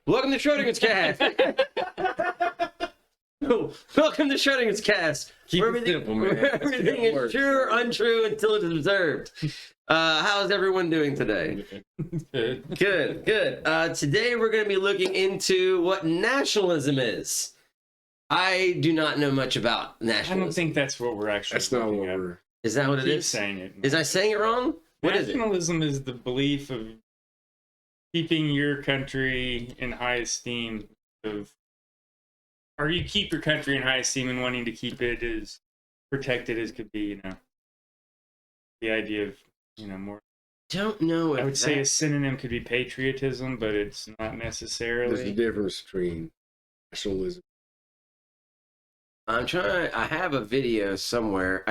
Welcome to Schrodinger's Cast. Welcome to Schrodinger's Cast. Keep Where it simple, man. where everything is true or untrue until it is observed. How's everyone doing today? Good. Today we're going to be looking into what nationalism is. I do not know much about nationalism. I don't think that's what we're actually. That's not what looking at. we're. Is that what it Keep is? saying it. Is I saying it wrong? What is it? Nationalism is the belief of keeping your country in high esteem. Or you keep your country in high esteem and wanting to keep it as protected as could be. You know, the idea of more. Don't know. I would say a synonym could be patriotism, but it's not There's a necessarily. difference between nationalism. I'm trying. I have a video somewhere.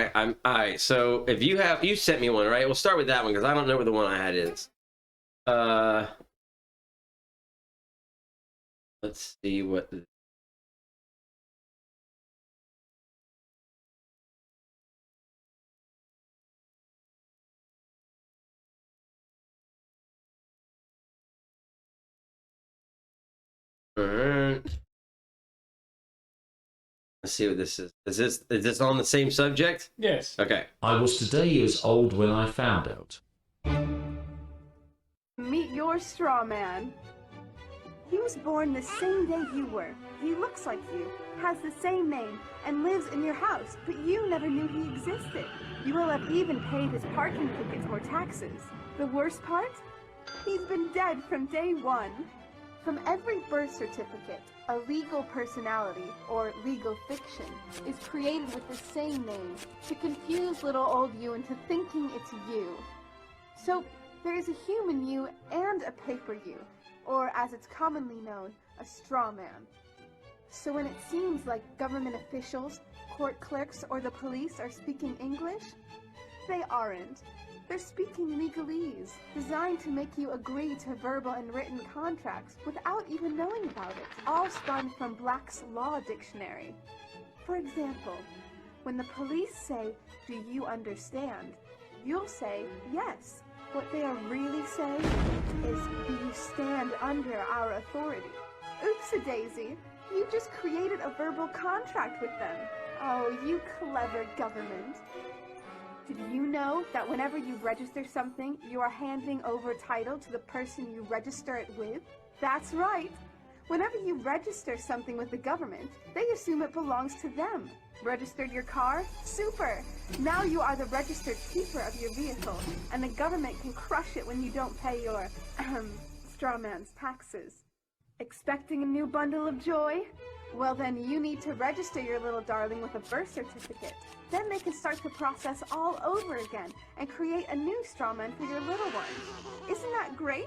So if you sent me one, right? We'll start with that one because I don't know where the one I had is. Let's see what. All right. Let's see what this is. Is this on the same subject? Yes. Okay. I was today years old when I found out. Meet your straw man. He was born the same day you were. He looks like you, has the same name, and lives in your house, but you never knew he existed. You will have even paid his parking tickets or taxes. The worst part? He's been dead from day one. From every birth certificate, a legal personality, or legal fiction, is created with the same name to confuse little old you into thinking it's you. So, there is a human you and a paper you, or as it's commonly known, a straw man. So when it seems like government officials, court clerks, or the police are speaking English, they aren't. They're speaking legalese, designed to make you agree to verbal and written contracts without even knowing about it, all spun from Black's Law Dictionary. For example, when the police say, "Do you understand?" you'll say, "Yes." What they are really saying is, "Do you stand under our authority?" Oops-a-daisy, you just created a verbal contract with them. Oh, you clever government. Did you know that whenever you register something, you are handing over title to the person you register it with? That's right. Whenever you register something with the government, they assume it belongs to them. Registered your car? Super! Now you are the registered keeper of your vehicle, and the government can crush it when you don't pay your, straw man's taxes. Expecting a new bundle of joy? Well then you need to register your little darling with a birth certificate. Then they can start the process all over again and create a new straw man for your little one. Isn't that great?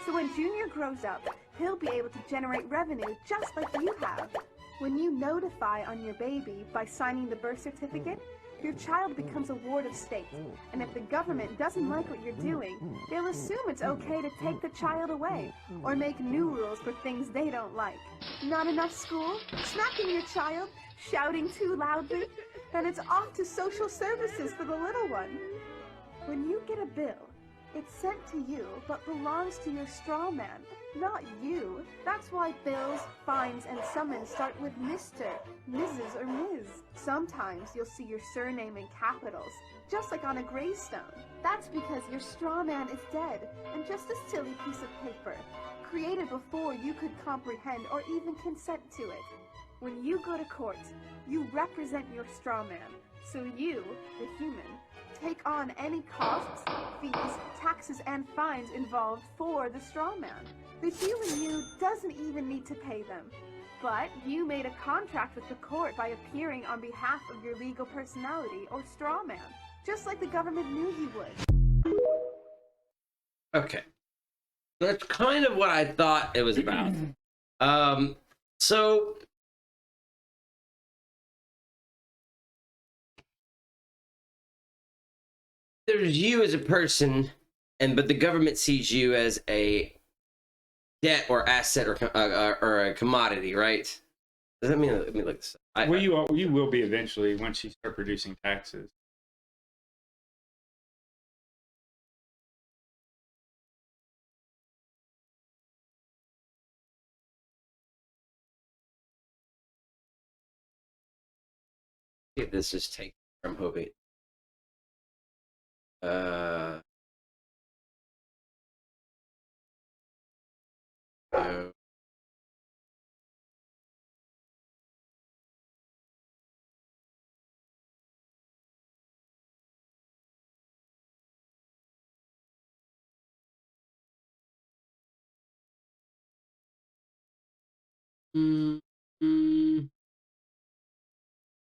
So when Junior grows up, he'll be able to generate revenue just like you have. When you notify on your baby by signing the birth certificate, your child becomes a ward of state. And if the government doesn't like what you're doing, they'll assume it's okay to take the child away or make new rules for things they don't like. Not enough school? Smacking your child? Shouting too loudly? Then it's off to social services for the little one. When you get a bill, it's sent to you, but belongs to your straw man, not you. That's why bills, fines, and summons start with Mr., Mrs., or Ms. Sometimes you'll see your surname in capitals, just like on a gravestone. That's because your straw man is dead, and just a silly piece of paper, created before you could comprehend or even consent to it. When you go to court, you represent your straw man, so you, the human, take on any costs, fees, taxes, and fines involved for the straw man. The human you doesn't even need to pay them. But you made a contract with the court by appearing on behalf of your legal personality or straw man, just like the government knew you would. Okay. That's kind of what I thought it was about. So there's you as a person, but the government sees you as a debt or asset or a commodity, right? Does that mean? Let me look this up. Well, you will be eventually once you start producing taxes. If this is taken, I'm hoping. No.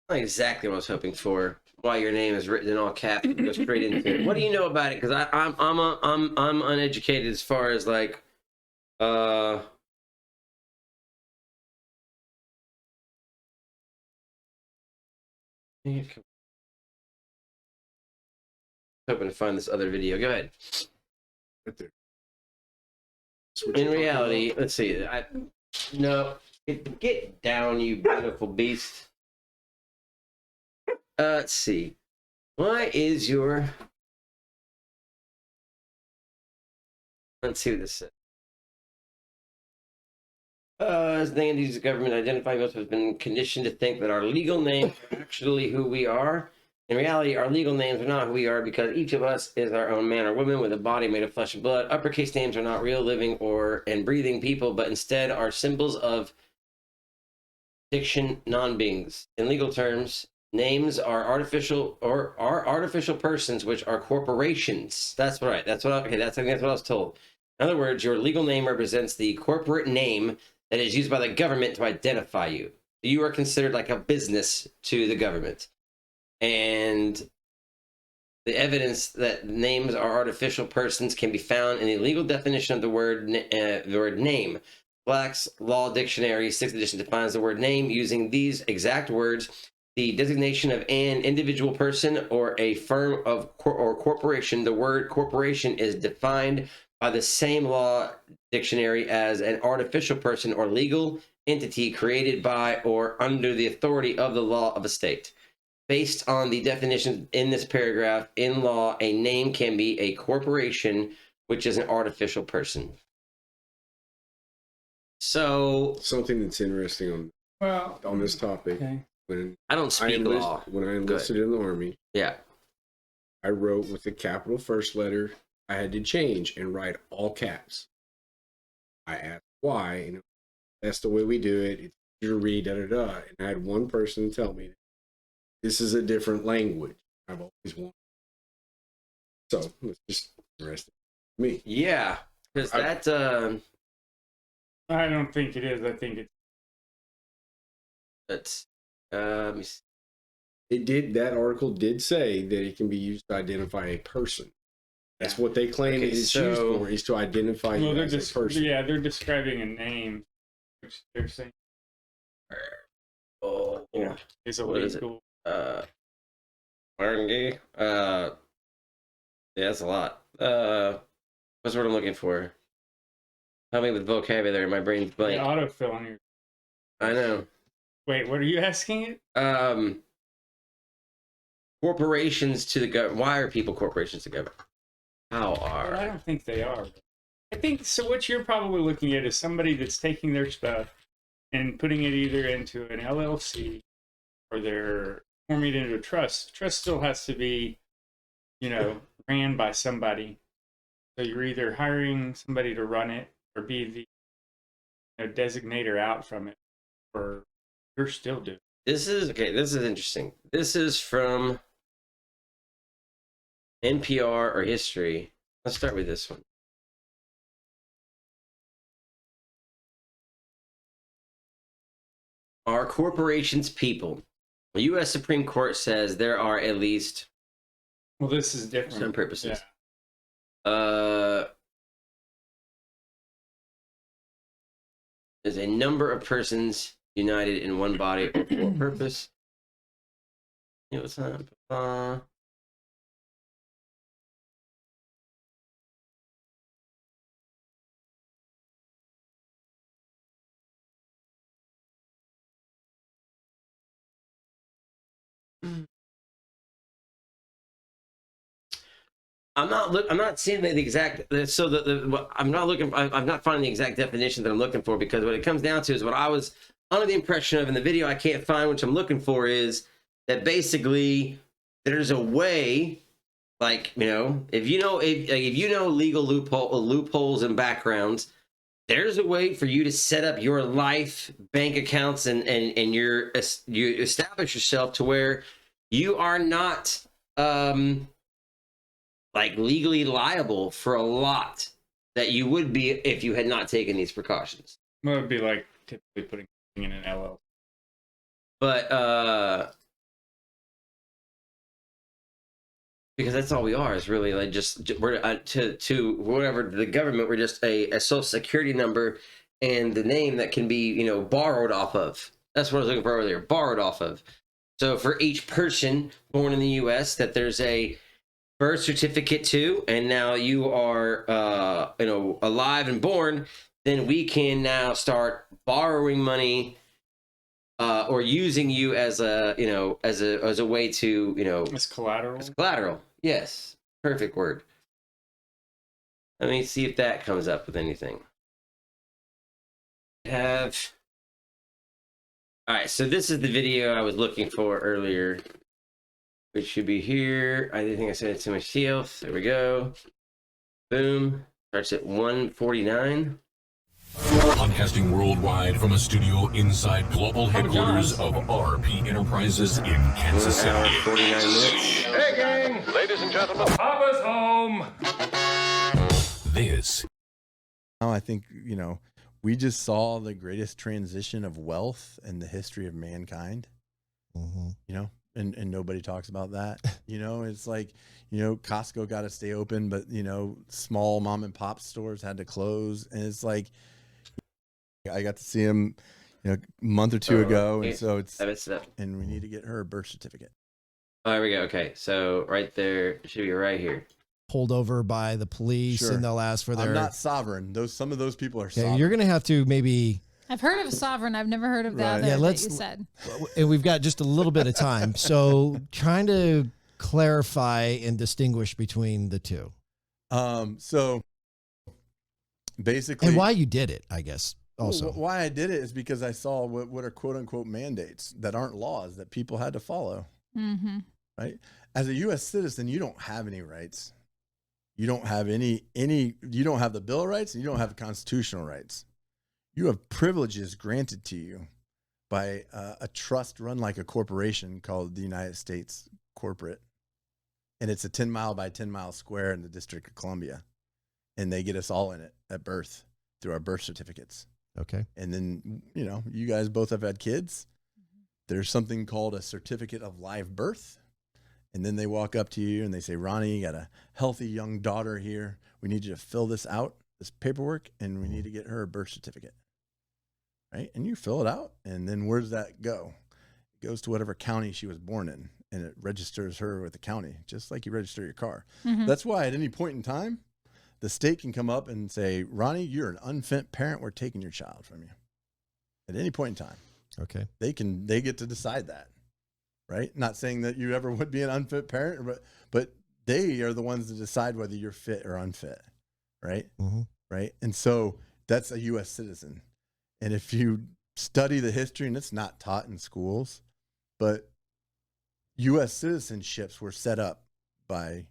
Not exactly what I was hoping for. Why your name is written in all caps? Go straight into it. What do you know about it? Because I'm uneducated as far as like hoping to find this other video. Go ahead. Right there. In reality, let's see. No, get down, you beautiful beast. Let's see. Why is your? Let's see what this says. As the entities of government identifying us has been conditioned to think that our legal names are actually who we are. In reality, our legal names are not who we are because each of us is our own man or woman with a body made of flesh and blood. Uppercase names are not real, living, and breathing people, but instead are symbols of diction non-beings. In legal terms, names are artificial persons, which are corporations. That's right. That's what I was told. In other words, your legal name represents the corporate name that is used by the government to identify you. You are considered like a business to the government. And the evidence that names are artificial persons can be found in the legal definition of the word name. Black's Law Dictionary, 6th edition, defines the word name using these exact words: the designation of an individual person or a firm or corporation. The word corporation is defined by the same law dictionary as an artificial person or legal entity created by or under the authority of the law of a state. Based on the definition in this paragraph, in law, a name can be a corporation, which is an artificial person. So something that's interesting on this topic. Okay. When I don't speak law. When I enlisted in the Army, yeah, I wrote with the capital first letter. I had to change and write all caps. I asked why, and that's the way we do it. It's easier to read, da da da. And I had one person tell me, this is a different language. I've always wanted. So it's just interesting to me. yeah, because that. I don't think it is. I think it's. That's. Let me see. It did. That article did say that it can be used to identify a person. That's what they claim it's used for, is to identify you as a person. Yeah, they're describing a name, which they're saying Oh, yeah. is What is it? illegal. Yeah, that's a lot. What's what I'm looking for? Help me with vocabulary. My brain's blank. The autofill on your. I know. Wait, what are you asking it? Corporations to the government. Why are people corporations to government? How are? Well, I don't think they are. I think so. What you're probably looking at is somebody that's taking their stuff and putting it either into an LLC or they're forming it into a trust. Trust still has to be, ran by somebody. So you're either hiring somebody to run it or be the designator out from it, or you're still doing it. This is interesting. This is from NPR or History. Let's start with this one. Are corporations people? The U.S. Supreme Court says there are at least. Well, this is different. Some purposes. Yeah. There's a number of persons united in one body or for a purpose. It's not. I'm not seeing the exact. So I'm not finding the exact definition that I'm looking for, because what it comes down to is what I was under the impression of in the video I can't find, which I'm looking for, is that basically there's a way, like, if you know legal loopholes and backgrounds, there's a way for you to set up your life bank accounts and you establish yourself to where you are not like legally liable for a lot that you would be if you had not taken these precautions. Well, it'd be like typically putting in an LL. But because that's all we are, is really like we're to whatever the government, we're just a social security number and the name that can be borrowed off of. That's what I was looking for earlier, borrowed off of. So for each person born in the U.S. that there's a birth certificate to, and now you are alive and born, then we can now start borrowing money or using you as a way to As collateral. as collateral. Yes, perfect word. Let me see if that comes up with anything. All right, so this is the video I was looking for earlier, which should be here. I think I sent it to myself. There we go. Boom. Starts at 1:49. Podcasting worldwide from a studio inside global headquarters of RP Enterprises in Kansas 1 hour, City. 49 minutes. Hey, gang! Ladies and gentlemen, Papa's home! This I think, we just saw the greatest transition of wealth in the history of mankind, and nobody talks about that. It's like, Costco got to stay open, but, small mom and pop stores had to close. And it's like, I got to see him, a month or two ago. And so and we need to get her a birth certificate. Oh, there we go. Okay. So right there, it should be right here. Pulled over by the police, Sure. and they'll ask for their. I'm not sovereign. Some of those people are Okay, sovereign. you're going to have to maybe. I've heard of sovereign. I've never heard of the Right. other Yeah, that let's- you said. And we've got just a little bit of time, so trying to clarify and distinguish between the two, So basically, and why you did it, I guess. Also, Well, why I did it is because I saw what are quote unquote mandates that aren't laws that people had to follow. Mm-hmm. Right? As a U.S. citizen, you don't have any rights. You don't have any. You don't have the Bill of Rights, and you don't have constitutional rights. You have privileges granted to you by a trust run like a corporation called the United States Corporate, and it's a 10-mile by 10-mile square in the District of Columbia, and they get us all in it at birth through our birth certificates. okay. And then, you guys both have had kids. There's something called a certificate of live birth. And then they walk up to you and they say, Ronnie, you got a healthy young daughter here. We need you to fill this out, this paperwork, and we need to get her a birth certificate. Right? And you fill it out. And then where does that go? It goes to whatever county she was born in, and it registers her with the county, just like you register your car. Mm-hmm. That's why at any point in time, the state can come up and say, Ronnie, you're an unfit parent. We're taking your child from you. At any point in time, Okay. they get to decide that, right? Not saying that you ever would be an unfit parent, but they are the ones that decide whether you're fit or unfit, right? Mm-hmm. Right. And so that's a U.S. citizen. And if you study the history, and it's not taught in schools, but U.S. citizenships were set up by,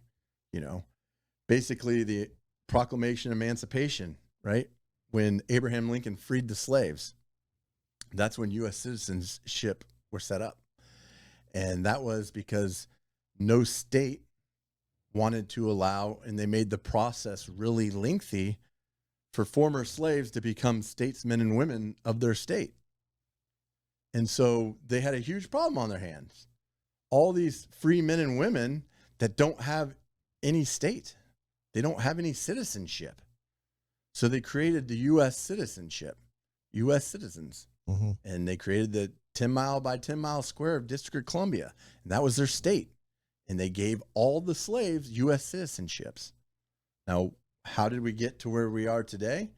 basically the Proclamation of Emancipation, right? When Abraham Lincoln freed the slaves, that's when U.S. citizenship were set up. And that was because no state wanted to allow, and they made the process really lengthy for former slaves to become statesmen and women of their state. And so they had a huge problem on their hands. All these free men and women that don't have any state. They don't have any citizenship. So they created the U.S. citizenship, U.S. citizens. Mm-hmm. And they created the 10-mile by 10-mile square of District of Columbia. And that was their state. And they gave all the slaves U.S. citizenships. Now, how did we get to where we are today?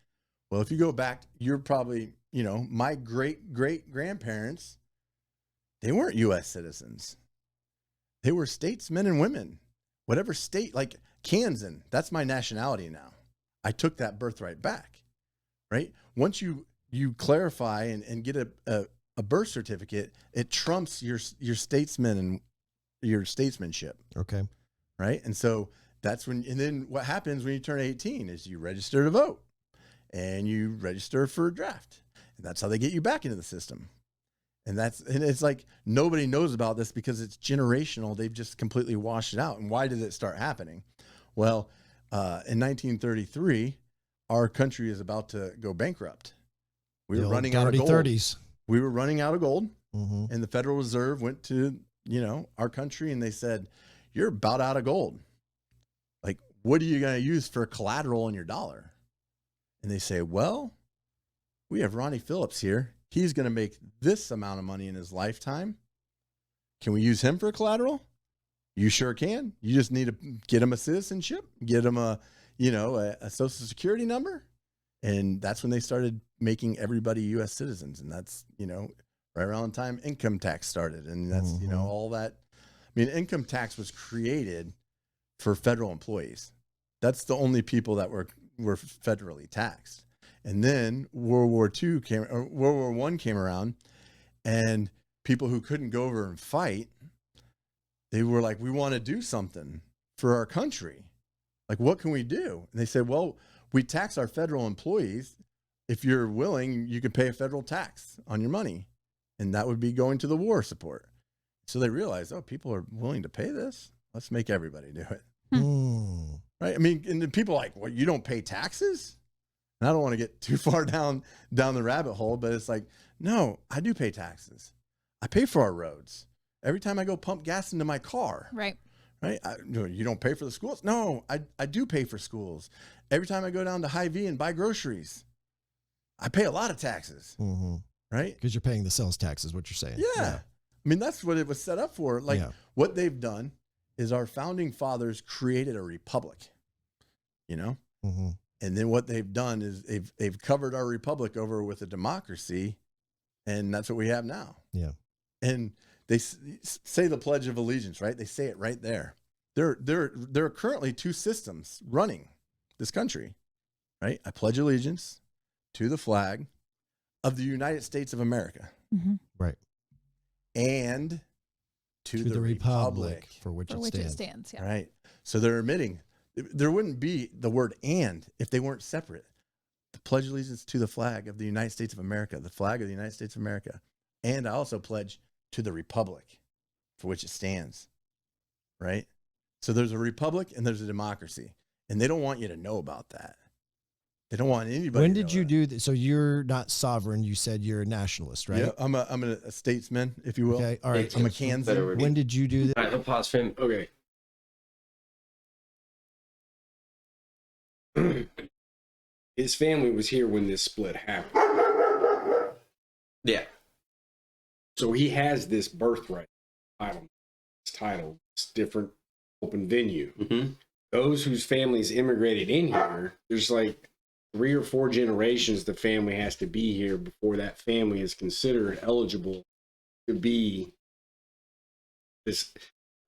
Well, if you go back, you're probably, my great-great-grandparents, they weren't U.S. citizens. They were statesmen and women. Whatever state, like Kansan, that's my nationality now. I took that birthright back, right? Once you clarify and get a birth certificate, it trumps your statesman and your statesmanship, Okay. right? And so that's when, and then what happens when you turn 18 is you register to vote and you register for a draft. And that's how they get you back into the system. And it's like nobody knows about this because it's generational. They've just completely washed it out. And why did it start happening? Well, in 1933, our country is about to go bankrupt. We were running out of gold. 30s. We were running out of gold, Mm-hmm. and the Federal Reserve went to, our country, and they said, "You're about out of gold. Like, what are you going to use for collateral on your dollar?" And they say, "Well, we have Ronnie Phillips here. He's going to make this amount of money in his lifetime. Can we use him for collateral?" You sure can. You just need to get him a citizenship, get him a social security number. And that's when they started making everybody U.S. citizens. And that's, right around the time income tax started. And that's, all that. I mean, income tax was created for federal employees. That's the only people that were federally taxed. And then World War I came around, and people who couldn't go over and fight, they were like, "We want to do something for our country. Like, what can we do?" And they said, "Well, we tax our federal employees. If you're willing, you could pay a federal tax on your money. And that would be going to the war support." So they realized, oh, people are willing to pay this. Let's make everybody do it. Mm. Right? I mean, and then people are like, "Well, you don't pay taxes?" And I don't want to get too far down the rabbit hole, but it's like, no, I do pay taxes. I pay for our roads. Every time I go pump gas into my car. Right. Right? You don't pay for the schools? No, I do pay for schools. Every time I go down to Hy-Vee and buy groceries, I pay a lot of taxes. Mm-hmm. Right? Because you're paying the sales tax is what you're saying. Yeah. I mean, that's what it was set up for. Like, what they've done is our founding fathers created a republic, Mm-hmm. And then what they've done is they've covered our republic over with a democracy, and that's what we have now. Yeah. And they say the Pledge of Allegiance, right? They say it right there. There are currently two systems running this country, right? I pledge allegiance to the flag of the United States of America. Mm-hmm. Right. And to the republic for which For it which stands. it stands. Yeah. Right. So they're admitting there wouldn't be the word "and" if they weren't separate. The pledge allegiance to the flag of the United States of America, the flag of the United States of America. And I also pledge to the republic for which it stands. Right. So there's a republic and there's a democracy, and they don't want you to know about that. They don't want anybody. When to did know you that. do this? So you're not sovereign. You said you're a nationalist, right? Yeah, I'm a statesman, if you will. Okay. All right. I'm a Kansan. When did you do that? All right, I'll pause for him. Okay. His family was here when this split happened. Yeah. So he has this birthright title. It's different open venue. Mm-hmm. Those whose families immigrated in here, there's like 3 or 4 generations the family has to be here before that family is considered eligible to be this.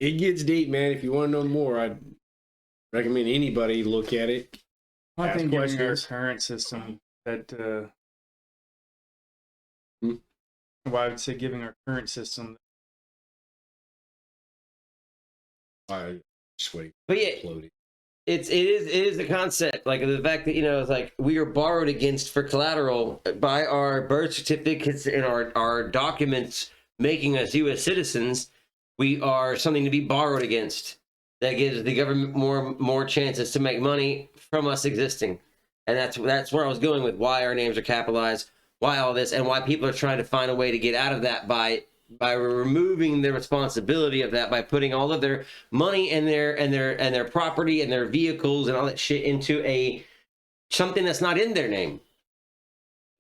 It gets deep, man. If you want to know more, I'd recommend anybody look at it. I Ask think giving our questions. current system that Hmm? well, I would say giving our current system I just wait. But yeah, Floating. it is the concept, like the fact that it's like we are borrowed against for collateral by our birth certificates and our documents making us U.S. citizens. We are something to be borrowed against. That gives the government more chances to make money from us existing, and that's where I was going with why our names are capitalized, why all this, and why people are trying to find a way to get out of that by removing the responsibility of that, by putting all of their money and their property and their vehicles and all that shit into something that's not in their name.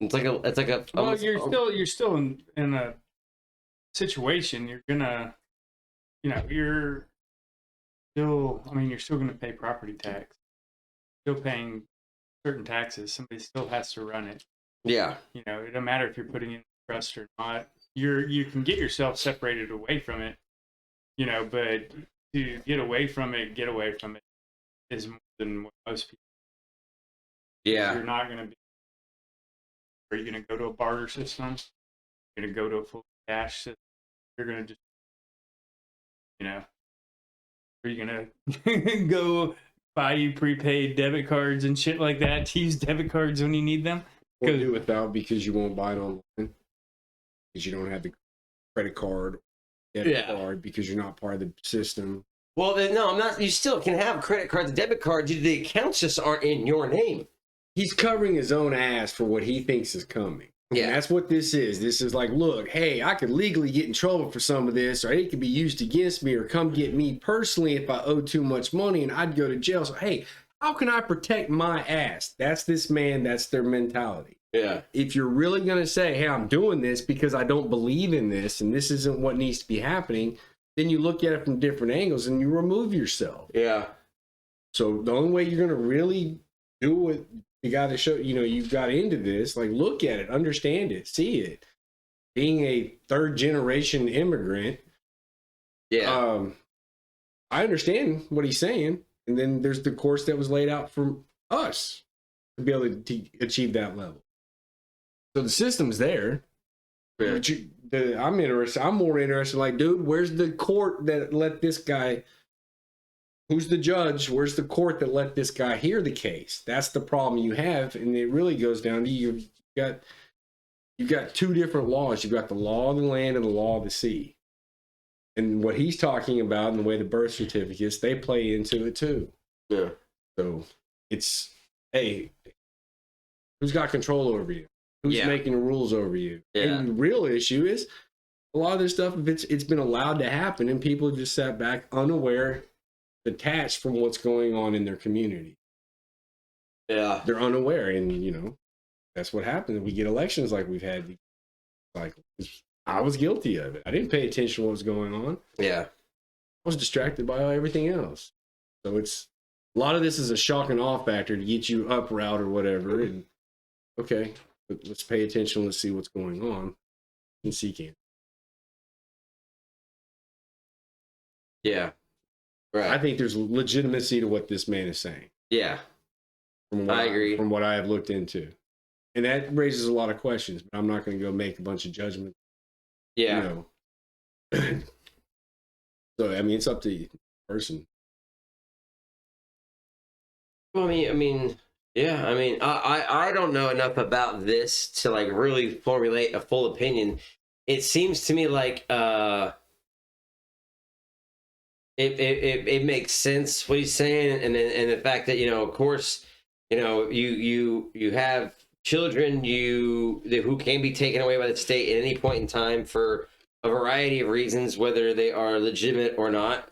It's like a well, you're still in a situation. You're gonna, you're still. I mean, you're still gonna pay property tax. Still paying certain taxes. Somebody still has to run it. yeah. It doesn't matter if you're putting in trust or not. You can get yourself separated away from it. But to get away from it is more than what most people. Yeah. You're not gonna be. Are you gonna go to a barter system? You're gonna go to a full cash system. You're gonna just, you know, are you gonna go buy you prepaid debit cards and shit like that to use debit cards when you need them? Or do without because you won't buy it online because you don't have the credit card, debit card because you're not part of the system. Well, then, no, I'm not. You still can have credit cards, debit cards. The accounts just aren't in your name. He's covering his own ass for what he thinks is coming. Yeah. And that's what this is. This is like, look, hey, I could legally get in trouble for some of this, or it could be used against me, or come get me personally if I owe too much money and I'd go to jail. So, hey, how can I protect my ass? That's this man. That's their mentality. Yeah. If you're really going to say, hey, I'm doing this because I don't believe in this and this isn't what needs to be happening, then you look at it from different angles and you remove yourself. Yeah. So the only way you're going to really do it, you got to show, you've got into this, like look at it, understand it, see it. Being a third generation immigrant, I understand what he's saying. And then there's the course that was laid out for us to be able to achieve that level. So the system's there. Yeah. I'm interested. I'm more interested. Like, dude, where's the court that let this guy? Who's the judge? Where's the court that let this guy hear the case? That's the problem you have, and it really goes down to you've got two different laws. You've got the law of the land and the law of the sea. And what he's talking about, and the way the birth certificates, they play into it too. Yeah. So it's, hey, who's got control over you? Who's making the rules over you? Yeah. And the real issue is a lot of this stuff, if it's been allowed to happen and people just sat back unaware, detached from what's going on in their community. Yeah. They're unaware, and that's what happens. We get elections like we've had. Like, I was guilty of it. I didn't pay attention to what was going on. Yeah. I was distracted by everything else. So it's a lot of this is a shock and awe factor to get you up route or whatever. And okay, let's pay attention. Let's see what's going on and seek it. Yeah. Right. I think there's legitimacy to what this man is saying. Yeah. I agree. From what I have looked into. And that raises a lot of questions, but I'm not going to go make a bunch of judgments. Yeah. So, I mean, it's up to the person. Well, I mean, yeah. I mean, I don't know enough about this to like really formulate a full opinion. It seems to me like it makes sense what he's saying, and the fact that of course, you have children who can be taken away by the state at any point in time for a variety of reasons, whether they are legitimate or not.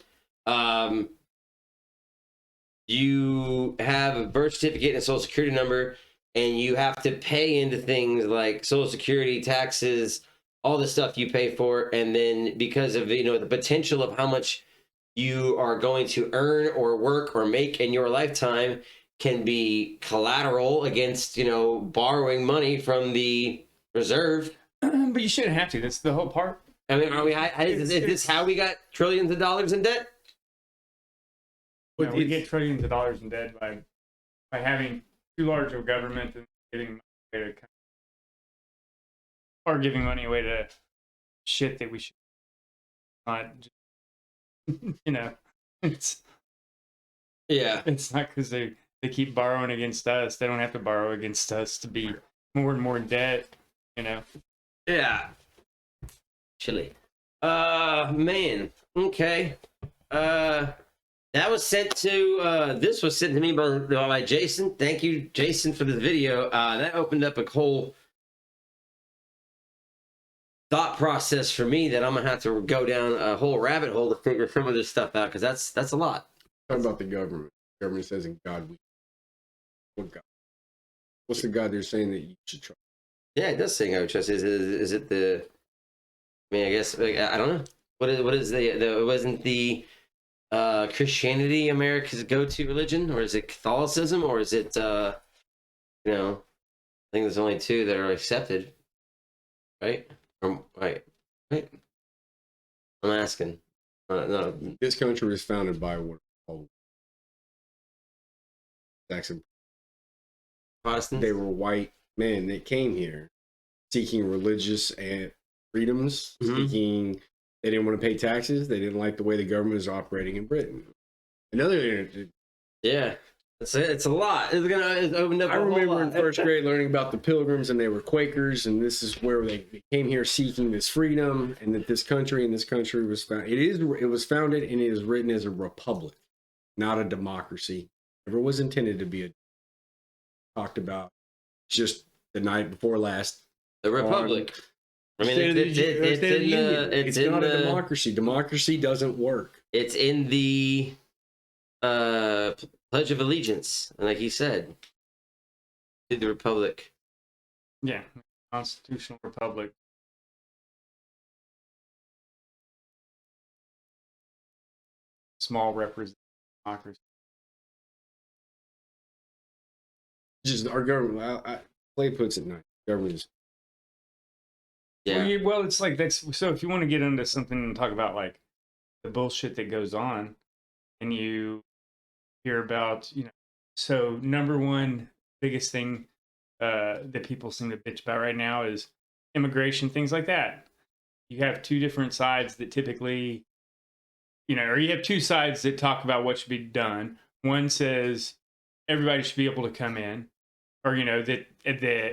You have a birth certificate and a social security number, and you have to pay into things like social security, taxes, all the stuff you pay for, and then because of the potential of how much you are going to earn or work or make in your lifetime can be collateral against borrowing money from the reserve. But you shouldn't have to. That's the whole part. I mean, is this how we got trillions of dollars in debt? We get trillions of dollars in debt by having too large of a government and giving money away to, or giving money away to shit that we should not. It's not because they keep borrowing against us. They don't have to borrow against us to be more and more in debt. Yeah. Chilly. Man. Okay. That was sent to, this was sent to me by Jason. Thank you, Jason, for the video. That opened up a whole thought process for me that I'm going to have to go down a whole rabbit hole to figure some of this stuff out, because that's a lot. Talk about the government. The government says in God we. What God? What's the God they're saying that you should trust? Yeah, it does say God we trust. Is it the, I mean, I guess, I don't know. What is the wasn't the Christianity America's go-to religion, or is it Catholicism, or is it I think there's only two that are accepted, right? Right. I'm asking. No. This country was founded by what are called Saxon Protestants. They were white men that came here seeking religious and freedoms, seeking. They didn't want to pay taxes. They didn't like the way the government is operating in Britain. Another, Yeah. It's a lot. It's opened up. I remember in first grade learning about the Pilgrims, and they were Quakers, and this is where they came here seeking this freedom, and that this country was found. It was founded, and it is written as a republic, not a democracy. Never was intended to be a. Talked about just the night before last. The republic. I mean, it's not a democracy. Democracy doesn't work. It's in the Pledge of Allegiance, like he said, to the republic. Yeah, constitutional republic. Small representative democracy. Just our government. Clay puts it nice. Government is. Yeah. Well, it's like that's so. If you want to get into something and talk about like the bullshit that goes on, and you hear about, so number one biggest thing that people seem to bitch about right now is immigration, things like that. You have two different sides that typically, or you have two sides that talk about what should be done. One says everybody should be able to come in, or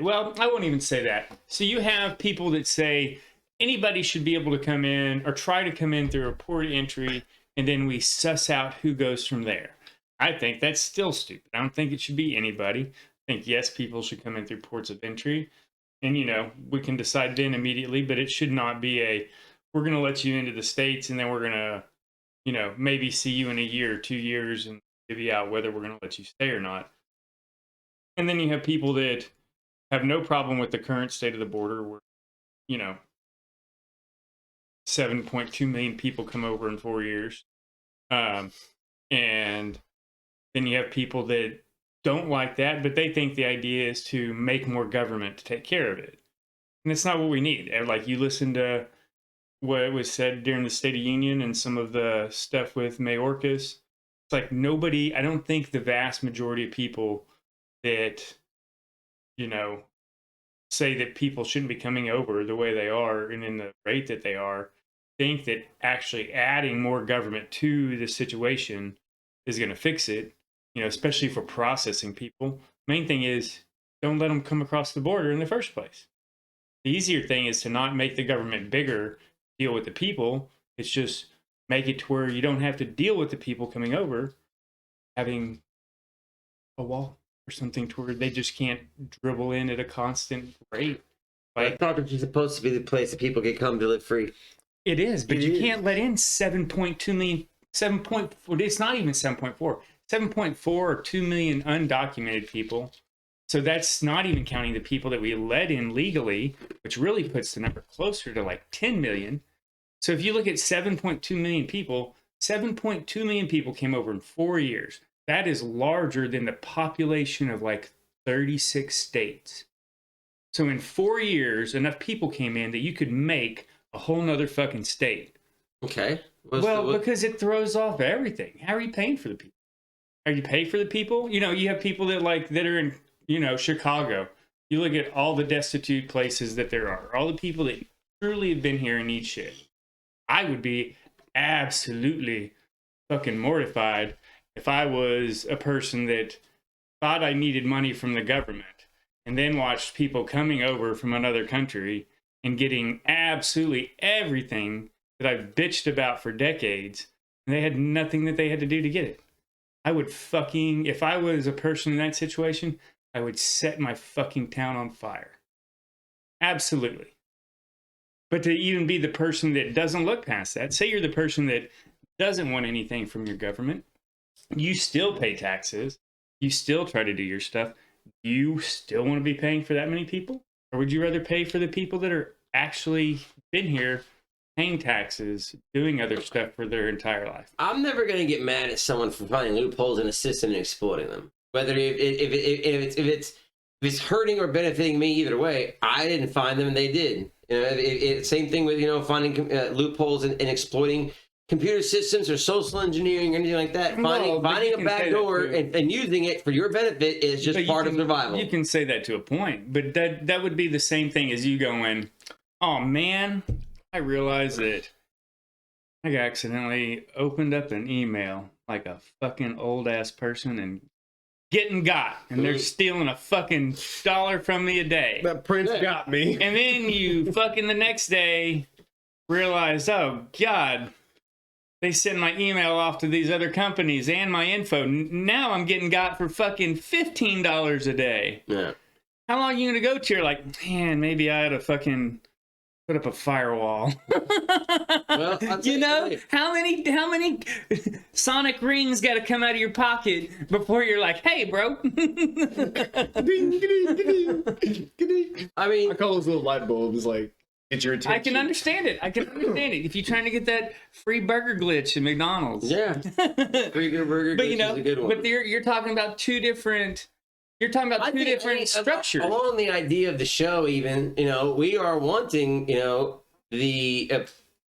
well, I won't even say that. So you have people that say anybody should be able to come in or try to come in through a port of entry, and then we suss out who goes from there. I think that's still stupid. I don't think it should be anybody. I think, yes, people should come in through ports of entry. And, we can decide then immediately, but it should not be we're going to let you into the States and then we're going to, maybe see you in a year or 2 years and divvy out whether we're going to let you stay or not. And then you have people that have no problem with the current state of the border where, 7.2 million people come over in 4 years. And then you have people that don't like that, but they think the idea is to make more government to take care of it. And that's not what we need. And like you listen to what was said during the State of Union and some of the stuff with Mayorkas, it's like I don't think the vast majority of people that, say that people shouldn't be coming over the way they are and in the rate that they are, think that actually adding more government to the situation is going to fix it, especially for processing people. Main thing is don't let them come across the border in the first place. The easier thing is to not make the government bigger, deal with the people. It's just make it to where you don't have to deal with the people coming over, having a wall or something to where they just can't dribble in at a constant rate. Like, property is supposed to be the place that people can come to live free. It is, but you can't let in 7.2 million, it's not even 7.4 or 2 million undocumented people. So that's not even counting the people that we let in legally, which really puts the number closer to like 10 million. So if you look at 7.2 million people, 7.2 million people came over in 4 years. That is larger than the population of like 36 states. So in 4 years, enough people came in that you could make a whole nother fucking state. Okay. Because it throws off everything. How are you paying for the people? Are you paying for the people? You have people that are in, Chicago. You look at all the destitute places that there are, all the people that truly have been here and need shit. I would be absolutely fucking mortified if I was a person that thought I needed money from the government and then watched people coming over from another country and getting absolutely everything that I've bitched about for decades, and they had nothing that they had to do to get it. I would if I was a person in that situation, I would set my fucking town on fire. Absolutely. But to even be the person that doesn't look past that, say you're the person that doesn't want anything from your government, you still pay taxes, you still try to do your stuff, you still want to be paying for that many people? Or would you rather pay for the people that are actually been here, paying taxes, doing other stuff for their entire life? I'm never going to get mad at someone for finding loopholes in a system and exploiting them. Whether if it's hurting or benefiting me, either way, I didn't find them and they did. Same thing with finding loopholes and exploiting computer systems or social engineering or anything like that. Finding a back door and using it for your benefit is just part of survival. You can say that to a point, but that would be the same thing as you going, Oh man, I realized that I accidentally opened up an email like a fucking old ass person and getting got, and they're stealing a fucking dollar from me a day. That Prince got me. And then you fucking the next day realize, oh God, they sent my email off to these other companies and my info. Now I'm getting got for fucking $15 a day. Yeah. How long are you gonna go to? You're like, man, maybe I ought to fucking put up a firewall. Well, I'll you know, tell you. how many sonic rings got to come out of your pocket before you're like, hey, bro. I mean, I call those little light bulbs like get your attention. I can understand it. If you're trying to get that free burger glitch at McDonald's. yeah, Burger But you Glitch know, is a good one. but you're talking about two different. You're talking about I two think, different structures. Along the idea of the show, even, you know, we are wanting, you know, the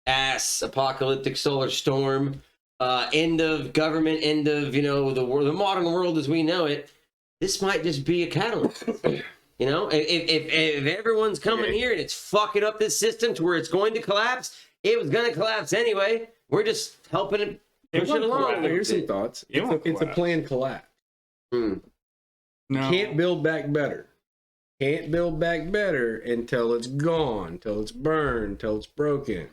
ass apocalyptic solar storm, end of government, end of, you know, the world, the modern world as we know it. This might just be a catalyst. You know, if everyone's coming here and it's fucking up this system to where it's going to collapse, it was going to collapse anyway. We're just helping it push it along. Here's some thoughts. It's a planned collapse. Hmm. No. Can't build back better. Can't build back better until it's gone, until it's burned, until it's broken.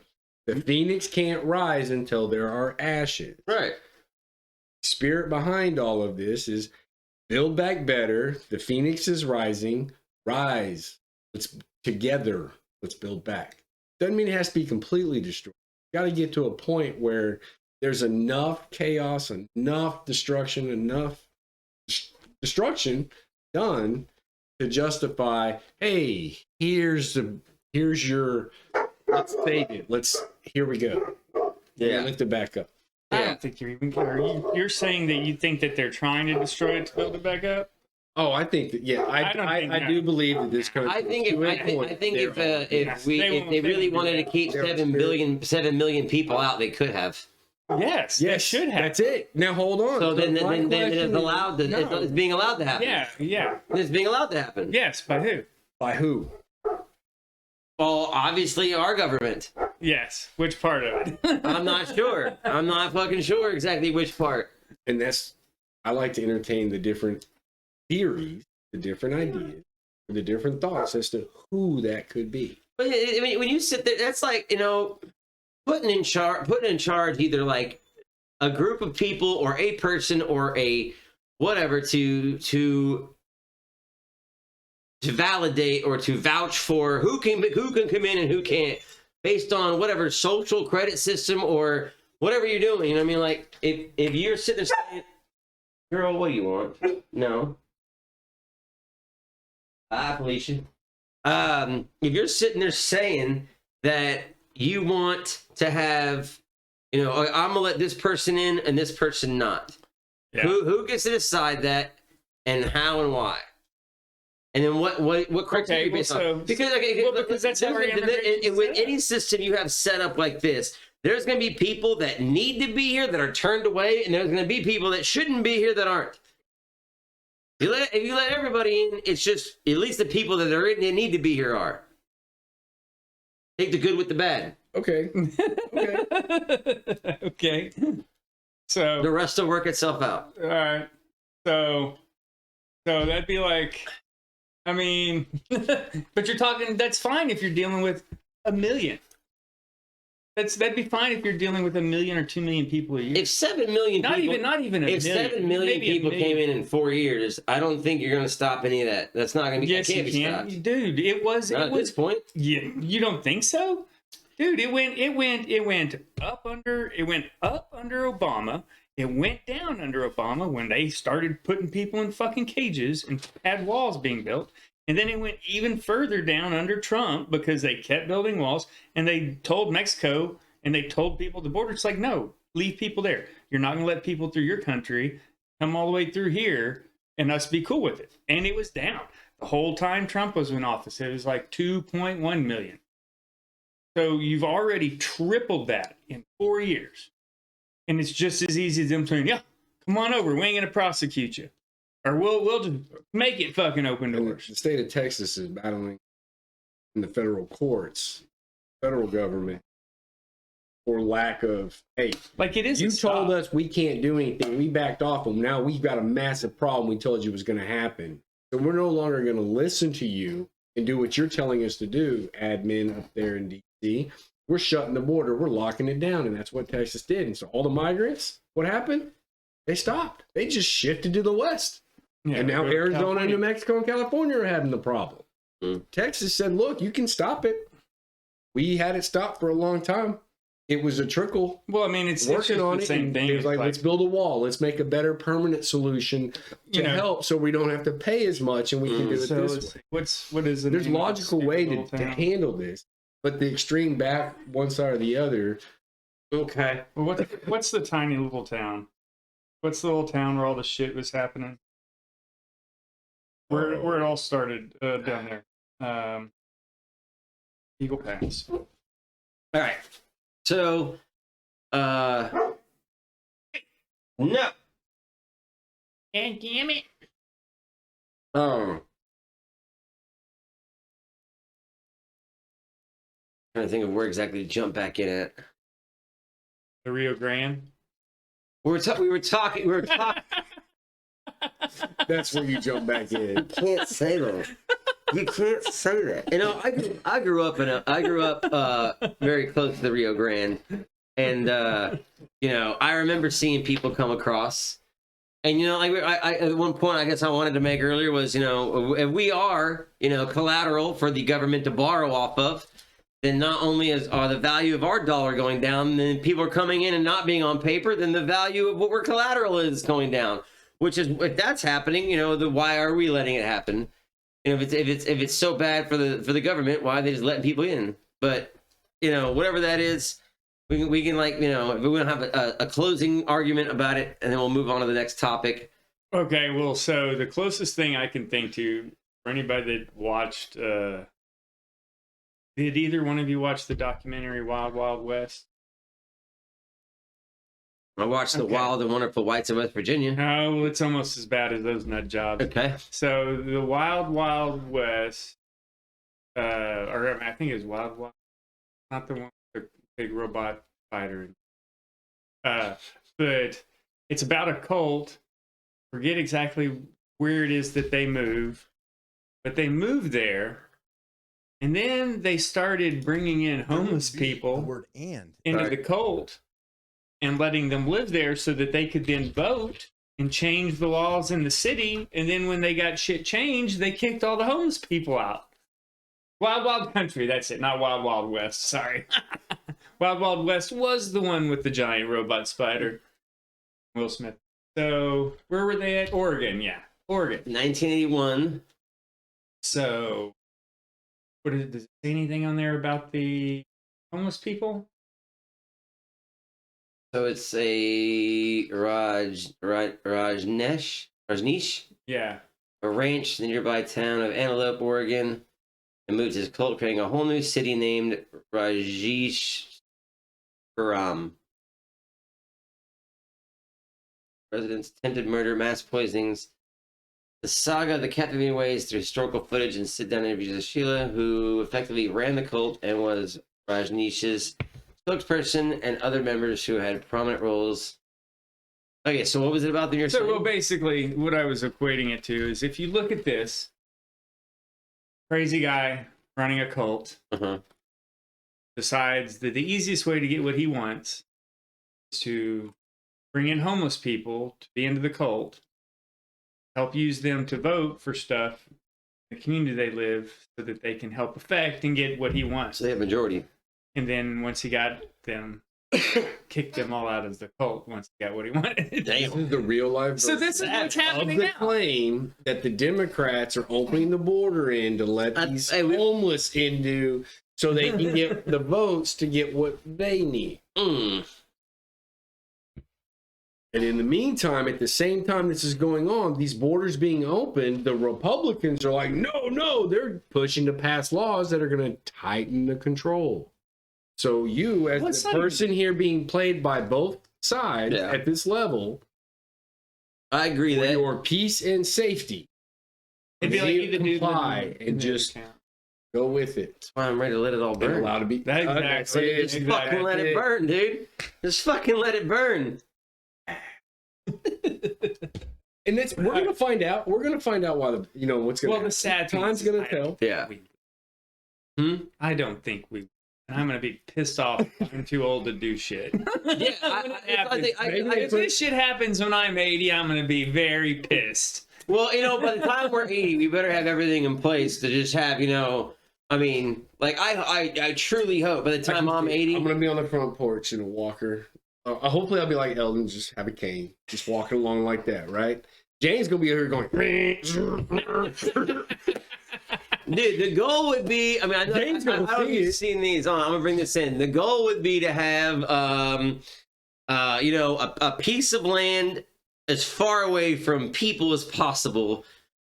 The phoenix can't rise until there are ashes. Right. Spirit behind all of this is build back better. The phoenix is rising. Rise. Let's together. Let's build back. Doesn't mean it has to be completely destroyed. Got to get to a point where there's enough chaos, enough destruction, enough destruction done to justify, hey, here's your, let's save it. Here we go. Yeah. Lift it back up. I don't think you're even. You're saying that you think that they're trying to destroy it to build it back up? Oh, I think that, yeah, I do believe that this country. I think if they really wanted to keep 7 million people out, they could have. Yes, they should have. That's it. Now hold on. So then my it's question allowed. is- It's being allowed to happen. Yeah. It's being allowed to happen. Yes, by who? By who? Well, obviously our government. Yes. Which part of it? I'm not sure. I'm not fucking sure exactly which part. And I like to entertain the different theories, the different ideas, the different thoughts as to who that could be. But I mean, when you sit there, that's like, you know, putting in charge either like a group of people or a person or a whatever to validate or to vouch for who can come in and who can't, based on whatever social credit system or whatever you're doing. You know what I mean? Like if you're sitting there saying, "Girl, what do you want?" No. Hi, Felicia. If you're sitting there saying that you want to have, you know, I'm gonna let this person in and this person not. Yeah. Who gets to decide that, and how and why? And then what criteria Okay, based well, on? Because that's how our immigration with set any system you have set up like this, there's going to be people that need to be here that are turned away, and there's going to be people that shouldn't be here that aren't. If you let everybody in, it's just at least the people that are in that need to be here are. Take the good with the bad. Okay. Okay. So The rest will work itself out. all right. So that'd be like, I mean, but you're talking. That's fine if you're dealing with 1 million. That'd be fine if you're dealing with 1 million or 2 million people a year. If 7 million not people, even a if million. 7 million Maybe a people million. came in 4 years, I don't think you're going to stop any of that. That's not going to be. Yes, it can't you be can, stopped. dude. It was. Not It at was. this point. Yeah, you don't think so, dude? It went up under Obama. It went down under Obama when they started putting people in fucking cages and had walls being built. And then it went even further down under Trump because they kept building walls and they told Mexico and they told people at the border, it's like, no, leave people there. You're not going to let people through your country come all the way through here and us be cool with it. And it was down. The whole time Trump was in office, it was like 2.1 million. So you've already tripled that in 4 years. And it's just as easy as them saying, yeah, come on over. We ain't going to prosecute you. Or we'll just make it fucking open And doors. the state of Texas is battling in the federal courts federal government for lack of, hey, Like it is. you told us we can't do anything. We backed off them. Now we've got a massive problem we told you was going to happen. So we're no longer going to listen to you and do what you're telling us to do, admin up there in D.C. We're shutting the border. We're locking it down. And that's what Texas did. And so all the migrants, what happened? They stopped. They just shifted to the west. Yeah, and now go to Arizona, California. New Mexico, and California are having the problem. Texas said, look, you can stop it. We had it stopped for a long time. It was a trickle. Well, I mean, it's Working just on the it. same and thing. It was It's like, let's build a wall. Let's make a better permanent solution to help so we don't have to pay as much and we can do it so this way. what is it? There's a logical way to handle this, but the extreme back one side or the other. Okay. Well, what's the tiny little town? What's the little town where all the shit was happening? Where it all started down there. Eagle Pass. All right. So, no. God damn it. Trying to think of where exactly to jump back in at. The Rio Grande. We were talking. That's where you jump back in. You can't say that. You can't say that. You know, I grew up very close to the Rio Grande, and you know, I remember seeing people come across, and you know, like I at one point, I guess I wanted to make earlier was, you know, if we are, you know, collateral for the government to borrow off of, then not only are the value of our dollar going down, then people are coming in and not being on paper, then the value of what we're collateral is going down. Which is, if that's happening, you know, why are we letting it happen? You know, if it's so bad for the government, why are they just letting people in? But you know, whatever that is, we can like, you know, we're gonna have a closing argument about it, and then we'll move on to the next topic. Okay, well, so the closest thing I can think to for anybody that watched, did either one of you watch the documentary Wild Wild West? I watched The Wild and Wonderful Whites of West Virginia. No, well, it's almost as bad as those nut jobs. Okay. So the Wild Wild West, or I think it was Wild Wild, not the one with the big robot fighter. But it's about a cult. Forget exactly where it is that they move, but they moved there, and then they started bringing in homeless people The word and. into the cult and letting them live there so that they could then vote and change the laws in the city. And then when they got shit changed, they kicked all the homeless people out. Wild Wild Country, that's it, not Wild Wild West, sorry. Wild Wild West was the one with the giant robot spider. Will Smith. So, where were they at? Oregon, yeah. Oregon. 1981. So, does it say anything on there about the homeless people? So it's a Rajneesh, Yeah. a ranch in the nearby town of Antelope, Oregon, and moved his cult, creating a whole new city named Rajeshpuram. Residents attempted murder, mass poisonings. The saga of the captivating ways through historical footage and sit-down interviews of Sheila, who effectively ran the cult and was Rajneesh's spokesperson, and other members who had prominent roles. Okay, so what was it about that you're saying? So, well, basically, what I was equating it to is if you look at this crazy guy running a cult, decides that the easiest way to get what he wants is to bring in homeless people to be into the cult, help use them to vote for stuff in the community they live so that they can help affect and get what he wants. So they have majority. And then once he got them, kicked them all out of the cult once he got what he wanted. This is the real life. So this is what's happening of the now. claim that the Democrats are opening the border in to let these homeless into, so they can get the votes to get what they need. And in the meantime, at the same time this is going on, these borders being opened, the Republicans are like, no, they're pushing to pass laws that are going to tighten the control. So you, as the person here being played by both sides at this level, I agree for that your peace and safety, It'd be like either comply and just Go with it. That's why I'm ready to let it all And burn. allow to be. That's exactly it. Just fucking let it burn, dude. Just fucking let it burn. And we're gonna find out. We're gonna find out why what's gonna. Well, the happen. sad thing time's is, gonna I tell. don't think Yeah. we- Hmm? I don't think we. And I'm gonna be pissed off. I'm too old to do shit. Yeah, If this shit happens when I'm 80, I'm gonna be very pissed. well, by the time we're 80, we better have everything in place to just have, I mean, like I truly hope by the time I'm 80, I'm gonna be on the front porch in a walker. Hopefully, I'll be like Eldon, just have a cane, just walking along like that, right? Jane's gonna be here going. dude, the goal would be, I mean, I don't Jane's know gonna if see you've it. seen these on. I'm gonna bring this in. The goal would be to have, a piece of land as far away from people as possible.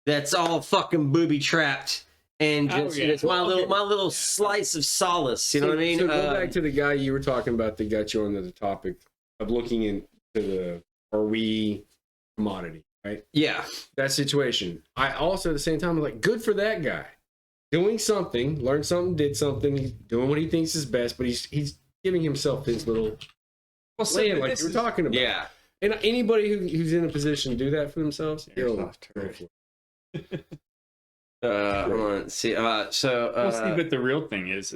That's all fucking booby trapped, and Oh, just yeah. it's my little slice of solace. You know what I mean? So go back to the guy you were talking about that got you onto the topic of looking into the are we commodity, right? Yeah. That situation. I also at the same time I'm like, good for that guy. Doing something, learned something, did something, he's doing what he thinks is best, but he's giving himself his little land like you were talking about. Yeah. And anybody who's in a position to do that for themselves, yo, go for it. Hold on. See. Well, see, but the real thing is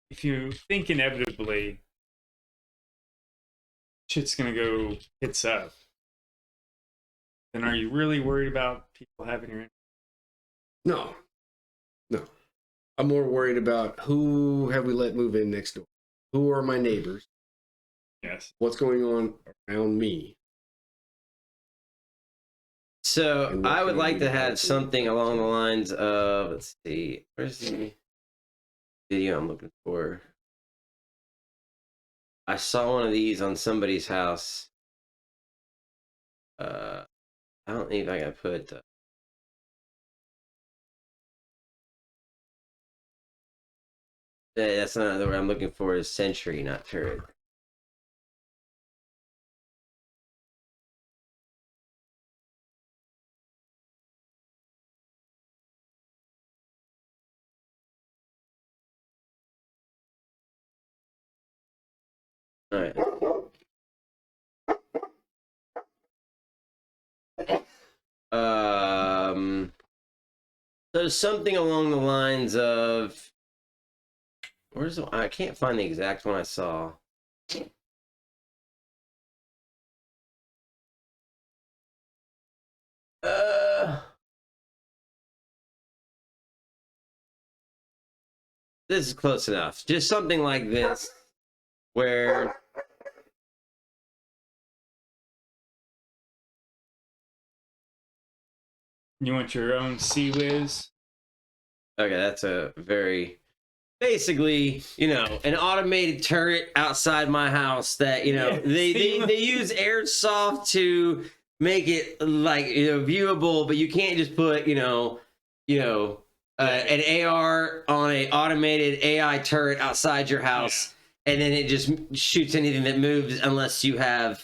if you think inevitably shit's gonna go hits up, then are you really worried about people having your? No. I'm more worried about who have we let move in next door? Who are my neighbors? Yes. What's going on around me? So And what I would can like we to do? have something along the lines of, let's see, where's the video I'm looking for? I saw one of these on somebody's house. I don't think I gotta put. That's not the word I'm looking for. Is century, not turret. All right. So something along the lines of, I can't find the exact one I saw. This is close enough. Just something like this, where You want your own Sea Whiz? okay, that's a very basically, an automated turret outside my house that, they use airsoft to make it like, viewable, but you can't just put, an AR on a automated AI turret outside your house, and then it just shoots anything that moves unless you have,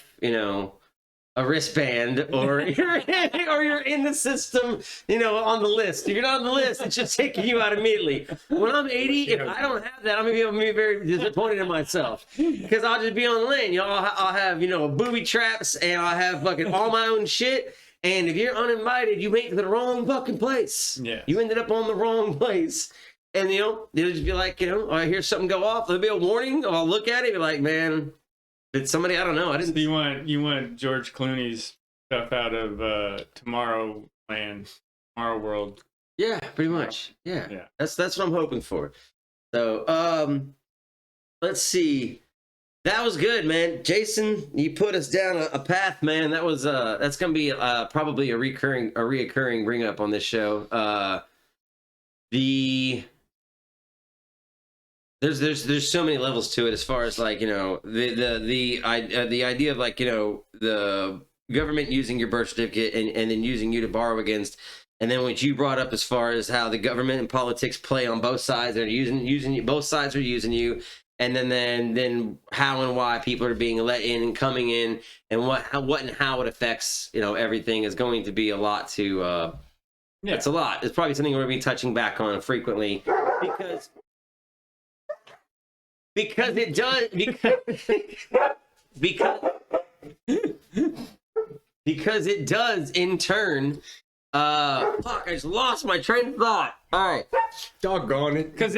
a wristband or you're in the system, on the list. If you're not on the list, it's just taking you out immediately. When I'm 80, if I don't have that, I'm gonna be very disappointed in myself because I'll just be on the lane. I'll have booby traps and I'll have fucking all my own shit. And if you're uninvited, you went to the wrong fucking place. Yeah. You ended up on the wrong place. And they'll just be like, I hear something go off. There'll be a warning. I'll look at it and be like, man. It's somebody I don't know. I didn't. So you want George Clooney's stuff out of Tomorrow World? Yeah, pretty much. Yeah. That's what I'm hoping for. So, let's see. That was good, man. Jason, you put us down a path, man. That was that's gonna be probably a reoccurring bring up on this show. There's so many levels to it as far as like the idea of like the government using your birth certificate and then using you to borrow against, and then what you brought up as far as how the government and politics play on both sides. They're using you, both sides are using you, and then how and why people are being let in and coming in, and what and how it affects everything is going to be a lot to. It's a lot. It's probably something we're going to be touching back on frequently because it does because it does in turn. Fuck! I just lost my train of thought. All right, Doggone it. Because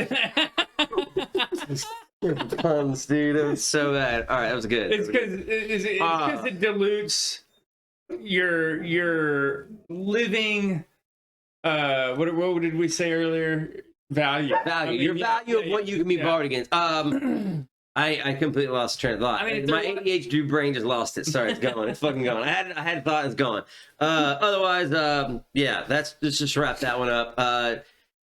puns, dude. It was so bad. All right, that was good. it's because it dilutes your living. What did we say earlier? Value. Your value of what you can be borrowed against. I completely lost train of thought. I mean, my ADHD brain just lost it. Sorry, it's gone. It's fucking gone. I had thought, it's gone. Otherwise, let's just wrap that one up. I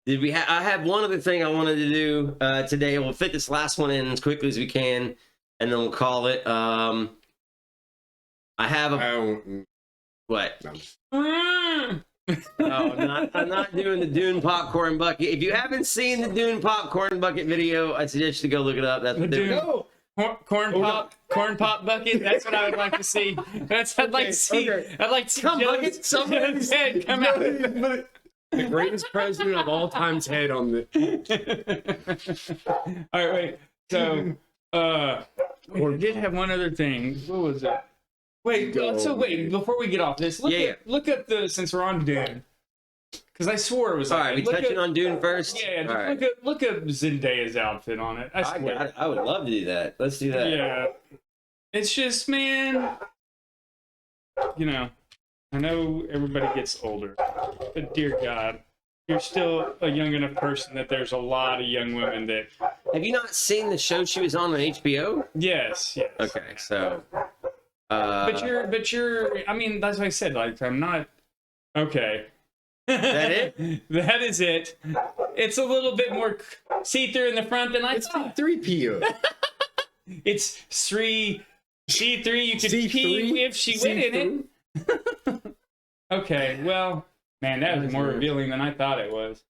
have one other thing I wanted to do today. We'll fit this last one in as quickly as we can, and then we'll call it. I have what? No, I'm not doing the Dune popcorn bucket. If you haven't seen the Dune popcorn bucket video, I suggest you to go look it up. That's what corn pop bucket. That's what I would like to see. I'd like to see. I'd like to see Come Joe's bucket, somebody's head come out. The greatest president of all time's head on the. All right, wait. So, I did have one other thing. What was that? Wait, before we get off this, look up the, since we're on Dune, because I swore it was. All right, we touching on Dune first. Yeah, just right. look up Zendaya's outfit on it. I swear. I would love to do that. Let's do that. Yeah, it's just, man. I know everybody gets older, but dear God, you're still a young enough person that there's a lot of young women that. Have you not seen the show she was on HBO? Yes. Okay, so. But you're. I mean, that's what I said. Like, I'm not. Okay. That it? That is it. It's a little bit more see-through in the front than I thought. 3PO. It's C3. You could C3? pee if she went in it. Okay, well, man, that was more revealing than I thought it was.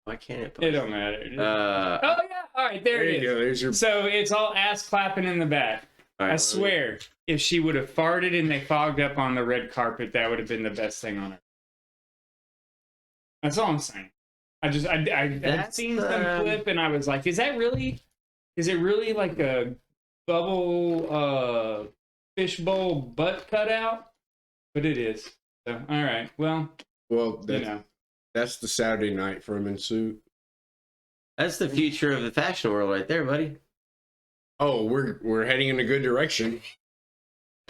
Why can't it? It don't matter. Oh yeah. All right, there it is. You go. There's your. So it's all ass clapping in the back. Right, I swear, if she would have farted and they fogged up on the red carpet, that would have been the best thing on earth. That's all I'm saying. I had seen some clip and I was like, is it really like a bubble fishbowl butt cutout? But it is. So, all right. Well, that's the Saturday night from in suit. That's the future of the fashion world right there, buddy. Oh, we're heading in a good direction.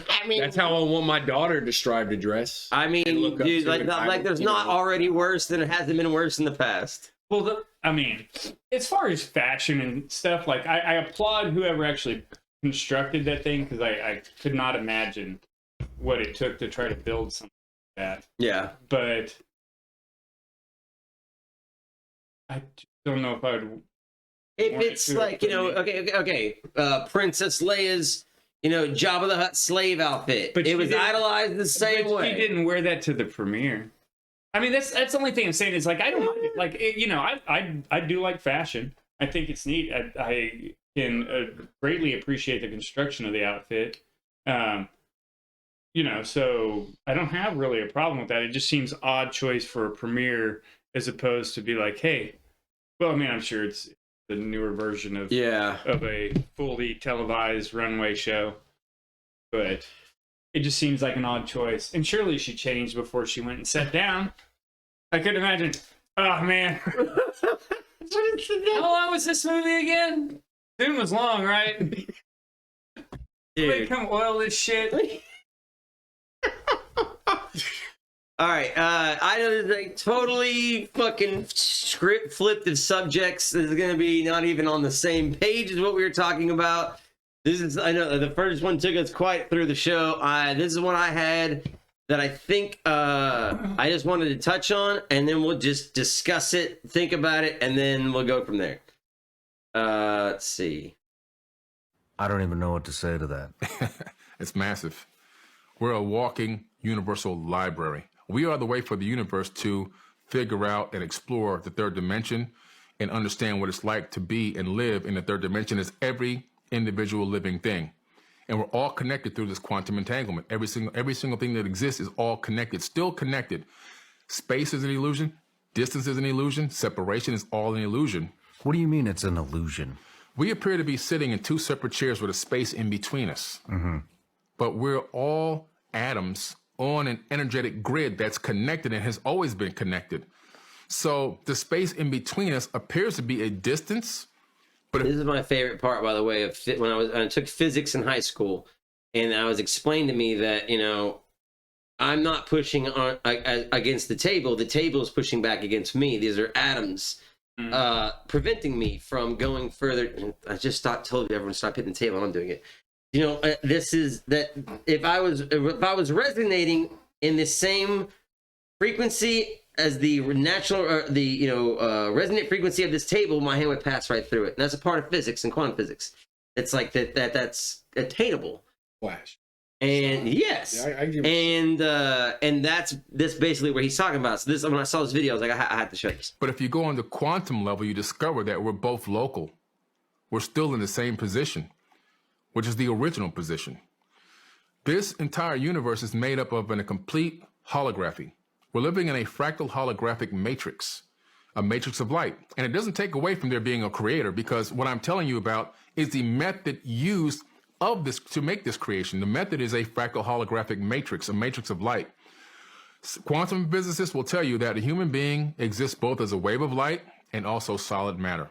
I mean, that's how I want my daughter to strive to dress. I mean, dude, like there's not already worse than it hasn't been worse in the past. Well, I mean, as far as fashion and stuff, like I applaud whoever actually constructed that thing, because I could not imagine what it took to try to build something like that. Yeah. But I don't know if I would. If it's like, okay, Princess Leia's, Jabba the Hutt slave outfit. But it was idolized the same way. She didn't wear that to the premiere. I mean, that's the only thing I'm saying is, like, I don't like it, I do like fashion. I think it's neat. I can greatly appreciate the construction of the outfit. So I don't have really a problem with that. It just seems odd choice for a premiere as opposed to be like, hey, well, I mean, I'm sure it's the newer version of a fully televised runway show, but it just seems like an odd choice. And surely she changed before she went and sat down. I couldn't imagine. Oh man, how long was this movie again? Dune was long, right? Dude, come oil this shit. All right, I know there's like totally fucking script flipped of subjects. This is going to be not even on the same page as what we were talking about. I know the first one took us quite through the show. This is one I had that I think I just wanted to touch on, and then we'll just discuss it, think about it, and then we'll go from there. Let's see. I don't even know what to say to that. It's massive. We're a walking universal library. We are the way for the universe to figure out and explore the third dimension and understand what it's like to be and live in the third dimension as every individual living thing. And we're all connected through this quantum entanglement. Every single thing that exists is all connected, still connected. Space is an illusion. Distance is an illusion. Separation is all an illusion. What do you mean it's an illusion? We appear to be sitting in two separate chairs with a space in between us. Mm-hmm. But we're all atoms on an energetic grid that's connected and has always been connected. So the space in between us appears to be a distance. But this is my favorite part, by the way, of when I took physics in high school, and I was explained to me that, you know, I'm not pushing on against the table is pushing back against me. These are atoms preventing me from going further. I just told everyone to stop hitting the table. I'm doing it. You know, this is that if I was resonating in the same frequency as the natural or the resonant frequency of this table, my hand would pass right through it. And that's a part of physics and quantum physics. It's like that's attainable. Flash. And yes, and that's basically where he's talking about. So this, when I saw this video, I was like, I had to show this. But if you go on the quantum level, you discover that we're both local. We're still in the same position, which is the original position. This entire universe is made up of a complete holography. We're living in a fractal holographic matrix, a matrix of light. And it doesn't take away from there being a creator, because what I'm telling you about is the method used of this to make this creation. The method is a fractal holographic matrix, a matrix of light. Quantum physicists will tell you that a human being exists both as a wave of light and also solid matter.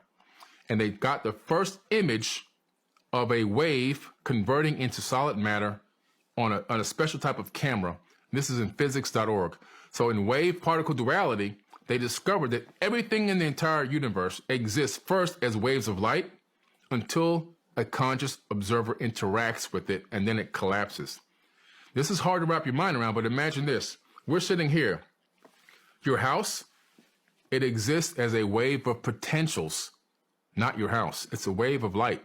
And they got the first image of a wave converting into solid matter on a special type of camera. This is in physics.org. So in wave particle duality, they discovered that everything in the entire universe exists first as waves of light until a conscious observer interacts with it, and then it collapses. This is hard to wrap your mind around, but imagine this. We're sitting here. Your house, it exists as a wave of potentials, not your house. It's a wave of light.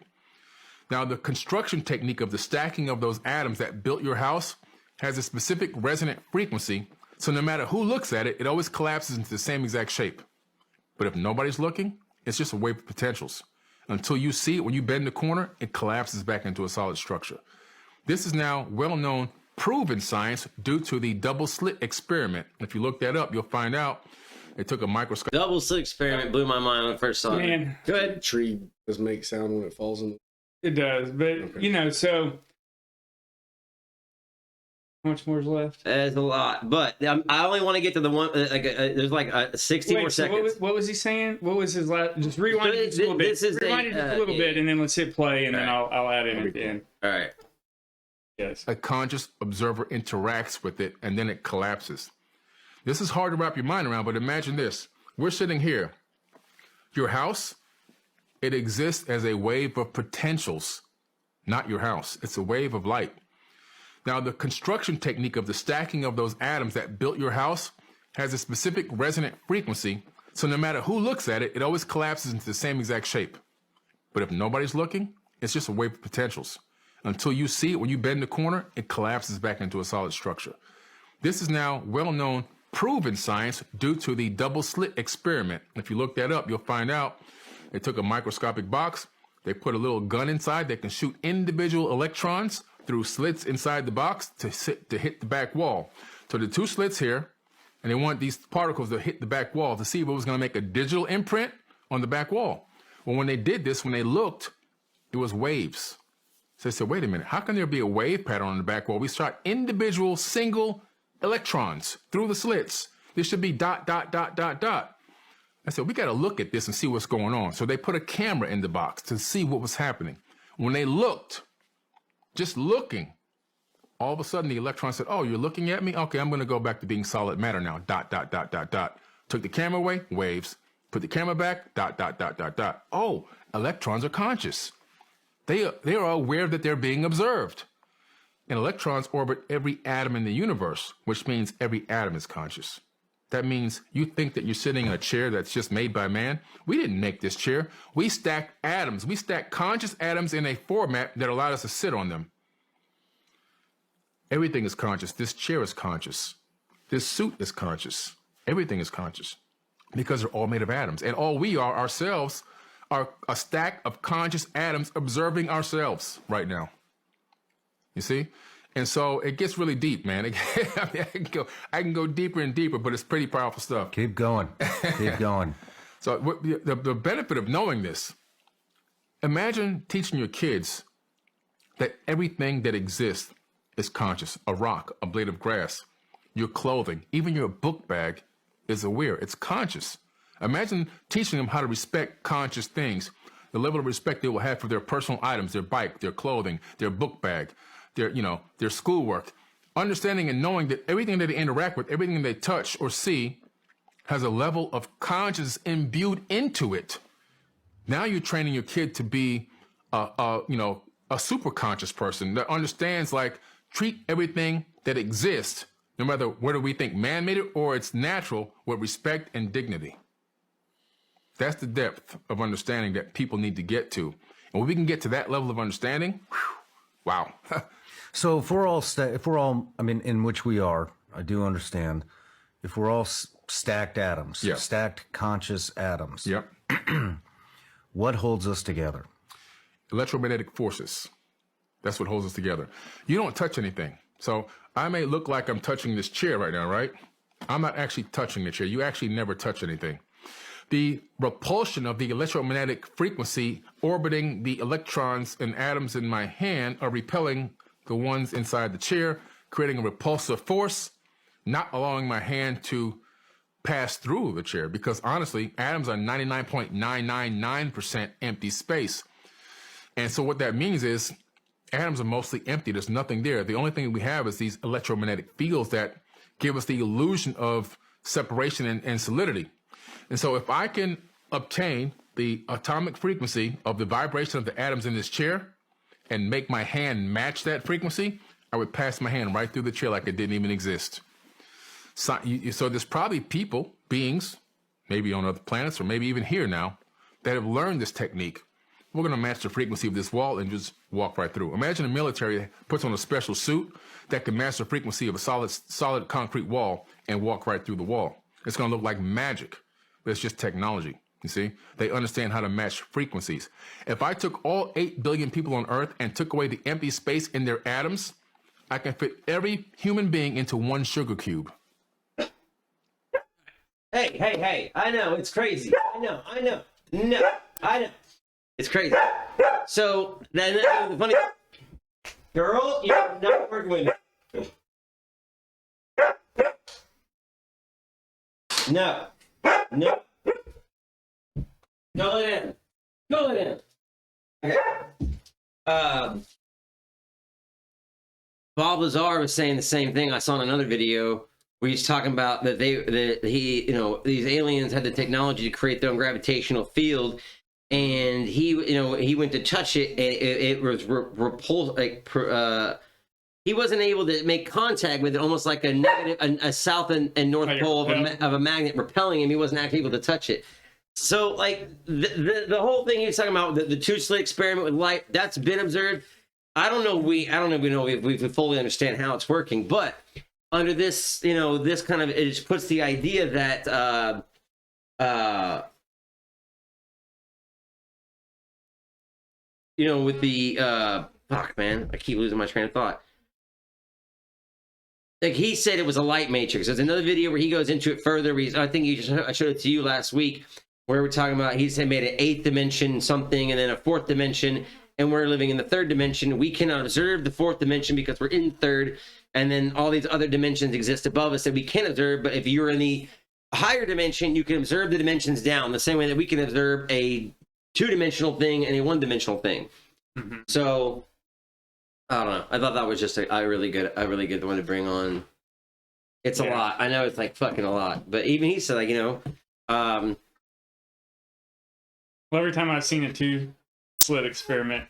Now, the construction technique of the stacking of those atoms that built your house has a specific resonant frequency, so no matter who looks at it, it always collapses into the same exact shape. But if nobody's looking, it's just a wave of potentials. Until you see it, when you bend the corner, it collapses back into a solid structure. This is now well-known, proven science due to the double slit experiment. If you look that up, you'll find out it took a microscope. Double slit experiment blew my mind when I first saw it. Go ahead. The tree does make sound when it falls in. It does, but Okay. So how much more is left? There's a lot, but I only want to get to the one. There's like 60 more so seconds. what was he saying? What was his last? Just rewind it just a little bit. This is rewind it just a little bit, and then let's hit play, and then All I'll add in at the end. All right. Yes. A conscious observer interacts with it, and then it collapses. This is hard to wrap your mind around, but imagine this. We're sitting here. Your house, it exists as a wave of potentials, not your house. It's a wave of light. Now, the construction technique of the stacking of those atoms that built your house has a specific resonant frequency, so no matter who looks at it, it always collapses into the same exact shape. But if nobody's looking, it's just a wave of potentials. Until you see it, when you bend the corner, it collapses back into a solid structure. This is now well-known, proven science due to the double slit experiment. If you look that up, you'll find out they took a microscopic box, they put a little gun inside that can shoot individual electrons through slits inside the box to hit the back wall. So the two slits here, and they want these particles to hit the back wall to see what was going to make a digital imprint on the back wall. Well, when they did this, when they looked, it was waves. So they said, wait a minute, how can there be a wave pattern on the back wall? We shot individual single electrons through the slits. There should be dot, dot, dot, dot, dot. I said, we got to look at this and see what's going on. So they put a camera in the box to see what was happening. When they looked, just looking, all of a sudden the electron said, oh, you're looking at me? Okay, I'm going to go back to being solid matter now. Dot, dot, dot, dot, dot. Took the camera away, waves. Put the camera back, dot, dot, dot, dot, dot. Oh, electrons are conscious. They are aware that they're being observed. And electrons orbit every atom in the universe, which means every atom is conscious. That means you think that you're sitting in a chair that's just made by man. We didn't make this chair. We stacked atoms. We stacked conscious atoms in a format that allowed us to sit on them. Everything is conscious. This chair is conscious. This suit is conscious. Everything is conscious. because they're all made of atoms. And all we are ourselves are a stack of conscious atoms observing ourselves right now. You see? And so it gets really deep, man. I mean, I can go deeper and deeper, but it's pretty powerful stuff. Keep going. Keep going. So the benefit of knowing this, imagine teaching your kids that everything that exists is conscious. A rock, a blade of grass, your clothing, even your book bag is aware. It's conscious. Imagine teaching them how to respect conscious things, the level of respect they will have for their personal items, their bike, their clothing, their book bag, their schoolwork. Understanding and knowing that everything that they interact with, everything they touch or see has a level of consciousness imbued into it. Now you're training your kid to be a super conscious person that understands, like, treat everything that exists, no matter whether we think man made it or it's natural, with respect and dignity. That's the depth of understanding that people need to get to. And when we can get to that level of understanding, wow. So if we're all, I mean, in which we are, I do understand, if we're all stacked atoms, Yeah. stacked conscious atoms, Yep. what holds us together? Electromagnetic forces. That's what holds us together. You don't touch anything. So I may look like I'm touching this chair right now, right? I'm not actually touching the chair. You actually never touch anything. The repulsion of the electromagnetic frequency orbiting the electrons and atoms in my hand are repelling the ones inside the chair, creating a repulsive force, not allowing my hand to pass through the chair, because honestly, atoms are 99.999% empty space. And so what that means is atoms are mostly empty. There's nothing there. The only thing we have is these electromagnetic fields that give us the illusion of separation and solidity. And so if I can obtain the atomic frequency of the vibration of the atoms in this chair and make my hand match that frequency, I would pass my hand right through the chair like it didn't even exist. So there's probably people, beings, maybe on other planets or maybe even here now, that have learned this technique. We're going to match the frequency of this wall and just walk right through. Imagine a military puts on a special suit that can match the frequency of a solid concrete wall and walk right through the wall. It's going to look like magic, but it's just technology. You see, they understand how to match frequencies. If I took all 8 billion people on Earth and took away the empty space in their atoms, I can fit every human being into one sugar cube. Hey, I know, it's crazy. I know. No, I know. It's crazy. So, then the funny girl, you're not working with me. No. Go lay down. Okay. Bob Lazar was saying the same thing I saw in another video where he's talking about that these aliens had the technology to create their own gravitational field, and he went to touch it, and it was repulsed. He wasn't able to make contact with it, almost like a south and north pole of a magnet repelling him. He wasn't actually able to touch it. So, like, the whole thing he was talking about, the two slit experiment with light, that's been observed. I don't know if we fully understand how it's working, but under this, this kind of, it just puts the idea that with the fuck, man, I keep losing my train of thought. Like, he said it was a light matrix. There's another video where he goes into it further. I think I showed it to you last week, where we're talking about he said made an 8th dimension something and then a 4th dimension, and we're living in the 3rd dimension. We cannot observe the 4th dimension because we're in 3rd, and then all these other dimensions exist above us that we can observe. But if you're in the higher dimension, you can observe the dimensions down the same way that we can observe a 2-dimensional thing and a 1-dimensional thing. Mm-hmm. So I don't know. I thought that was just a really good one to bring on. It's a lot. I know it's like fucking a lot, but even he said, like, well, every time I've seen a 2-slit experiment,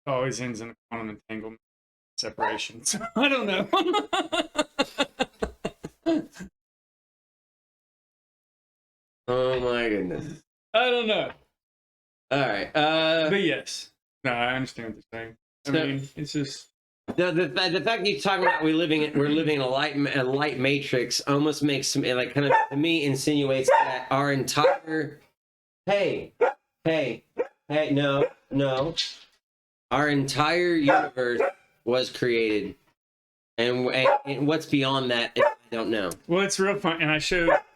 it always ends in a quantum entanglement separation. So I don't know. Oh my goodness. I don't know. All right. But yes. No, I understand what you're saying. I mean, it's just The fact that you talking about we're living in a light matrix almost makes me like kind of to me insinuates that our entire no, our entire universe was created, and what's beyond that, I don't know. Well, it's real fun, and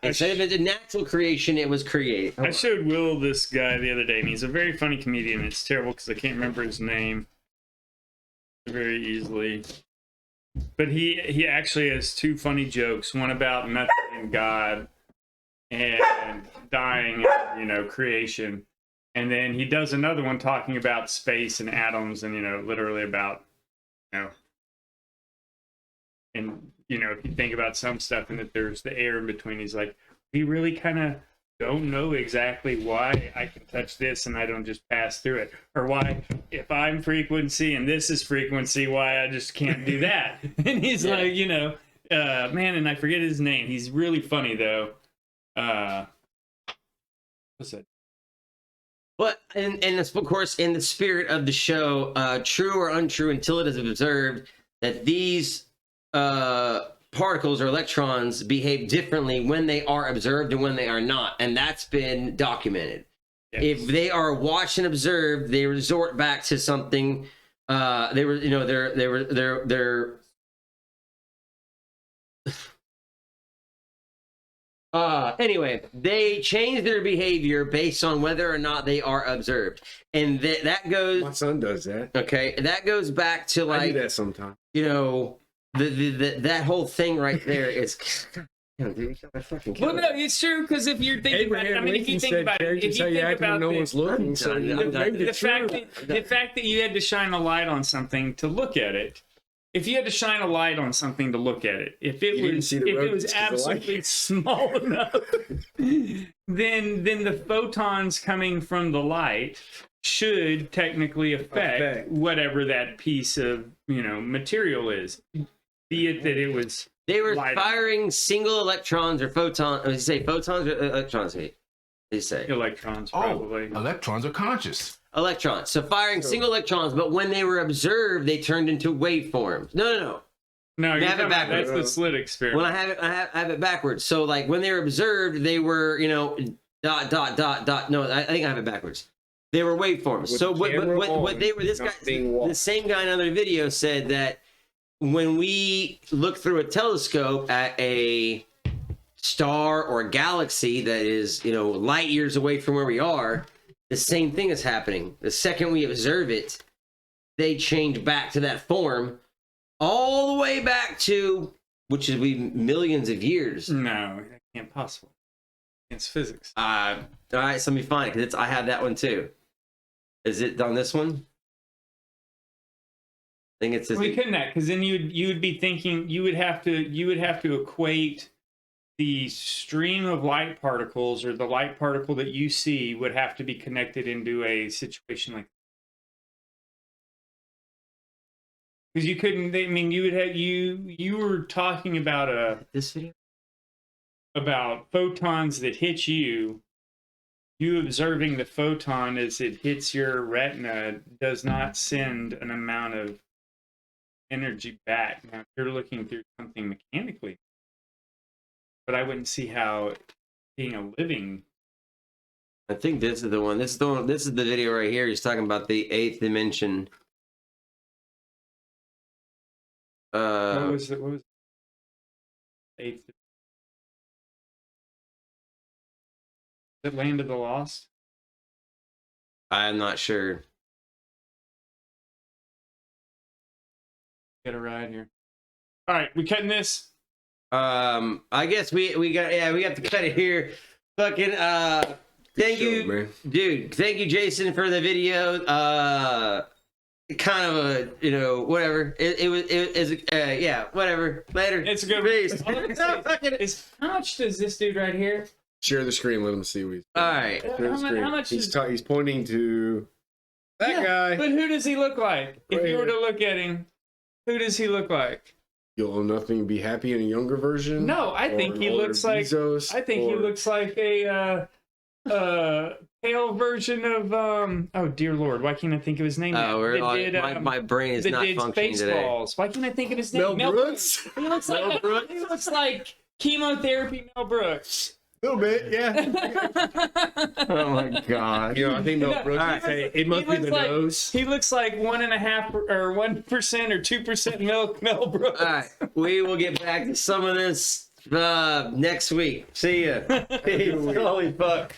instead of a natural creation, it was created. I showed Will this guy the other day, and he's a very funny comedian. It's terrible because I can't remember his name very easily. But he actually has two funny jokes. One about nothing and God and dying, creation. And then he does another one talking about space and atoms and, literally about, and, if you think about some stuff and that there's the air in between, he's like, we really kind of don't know exactly why I can touch this and I don't just pass through it, or why if I'm frequency and this is frequency, why I just can't do that. And he's like, man, and I forget his name. He's really funny though. What's that? But and of course, in the spirit of the show, true or untrue until it is observed that these particles or electrons behave differently when they are observed and when they are not, and that's been documented. Yes. If they are watched and observed, they resort back to something. Anyway, they change their behavior based on whether or not they are observed, and that goes. My son does that. Okay, that goes back to like I do that sometimes. That whole thing right there is. Well, no, it's true because if you're thinking about it, if you think about it, if you think about no one's looking, the fact that you had to shine a light on something to look at it. If you had to shine a light on something to look at it, if it was absolutely small enough, then the photons coming from the light should technically affect whatever that piece of material is. Be it that it was they were firing single electrons or photons. Did you say photons or electrons? Did you say electrons? Probably. Electrons are conscious. Electrons. So firing single electrons, but when they were observed, they turned into waveforms. No. No, you have it backwards. That's the slit experiment. When I have it backwards. So like when they were observed, they were dot. No, I think I have it backwards. They were waveforms. So what they were? The same guy in another video said that when we look through a telescope at a star or a galaxy that is light years away from where we are. The same thing is happening. The second we observe it, they change back to that form, all the way back to, which is millions of years. No, that can't possible. It's physics. All right, so let me find it because I have that one too. Is it on this one? I think it's. Well, you couldn't that because then you would be thinking you would have to equate. The stream of light particles or the light particle that you see would have to be connected into a situation like because you couldn't. I mean, you would have you were talking about this video about photons that hit you. You observing the photon as it hits your retina does not send an amount of energy back. Now, if you're looking through something mechanically. But I wouldn't see how being a living. I think this is the one. This is the video right here. He's talking about the 8th dimension. What was it? What was it? 8th? Is it Land of the Lost? I'm not sure. Get a ride here. All right, we cutting this. I guess we have to cut it here. Fucking thank you, man. Dude. Thank you, Jason, for the video. Kind of a whatever. It was yeah, whatever. Later. It's a good piece. How much does this dude right here? Share the screen. Let him see what he's doing. All right. How much? He's pointing to that guy. But who does he look like? If you were to look at him, who does he look like? You'll own nothing, be happy in a younger version. No, I think he looks like. I think he looks like a pale version of oh dear Lord, why can't I think of his name? Oh, my brain is not did functioning today. Spaceballs. Why can't I think of his name? Mel Brooks? He looks like he looks like chemotherapy Mel Brooks. A little bit, yeah. Oh my god. You know, I think Mel Brooks would say it must be the nose. He looks like 1.5% or 1% or 2% Mel Brooks. All right, we will get back to some of this next week. See ya. Holy fuck.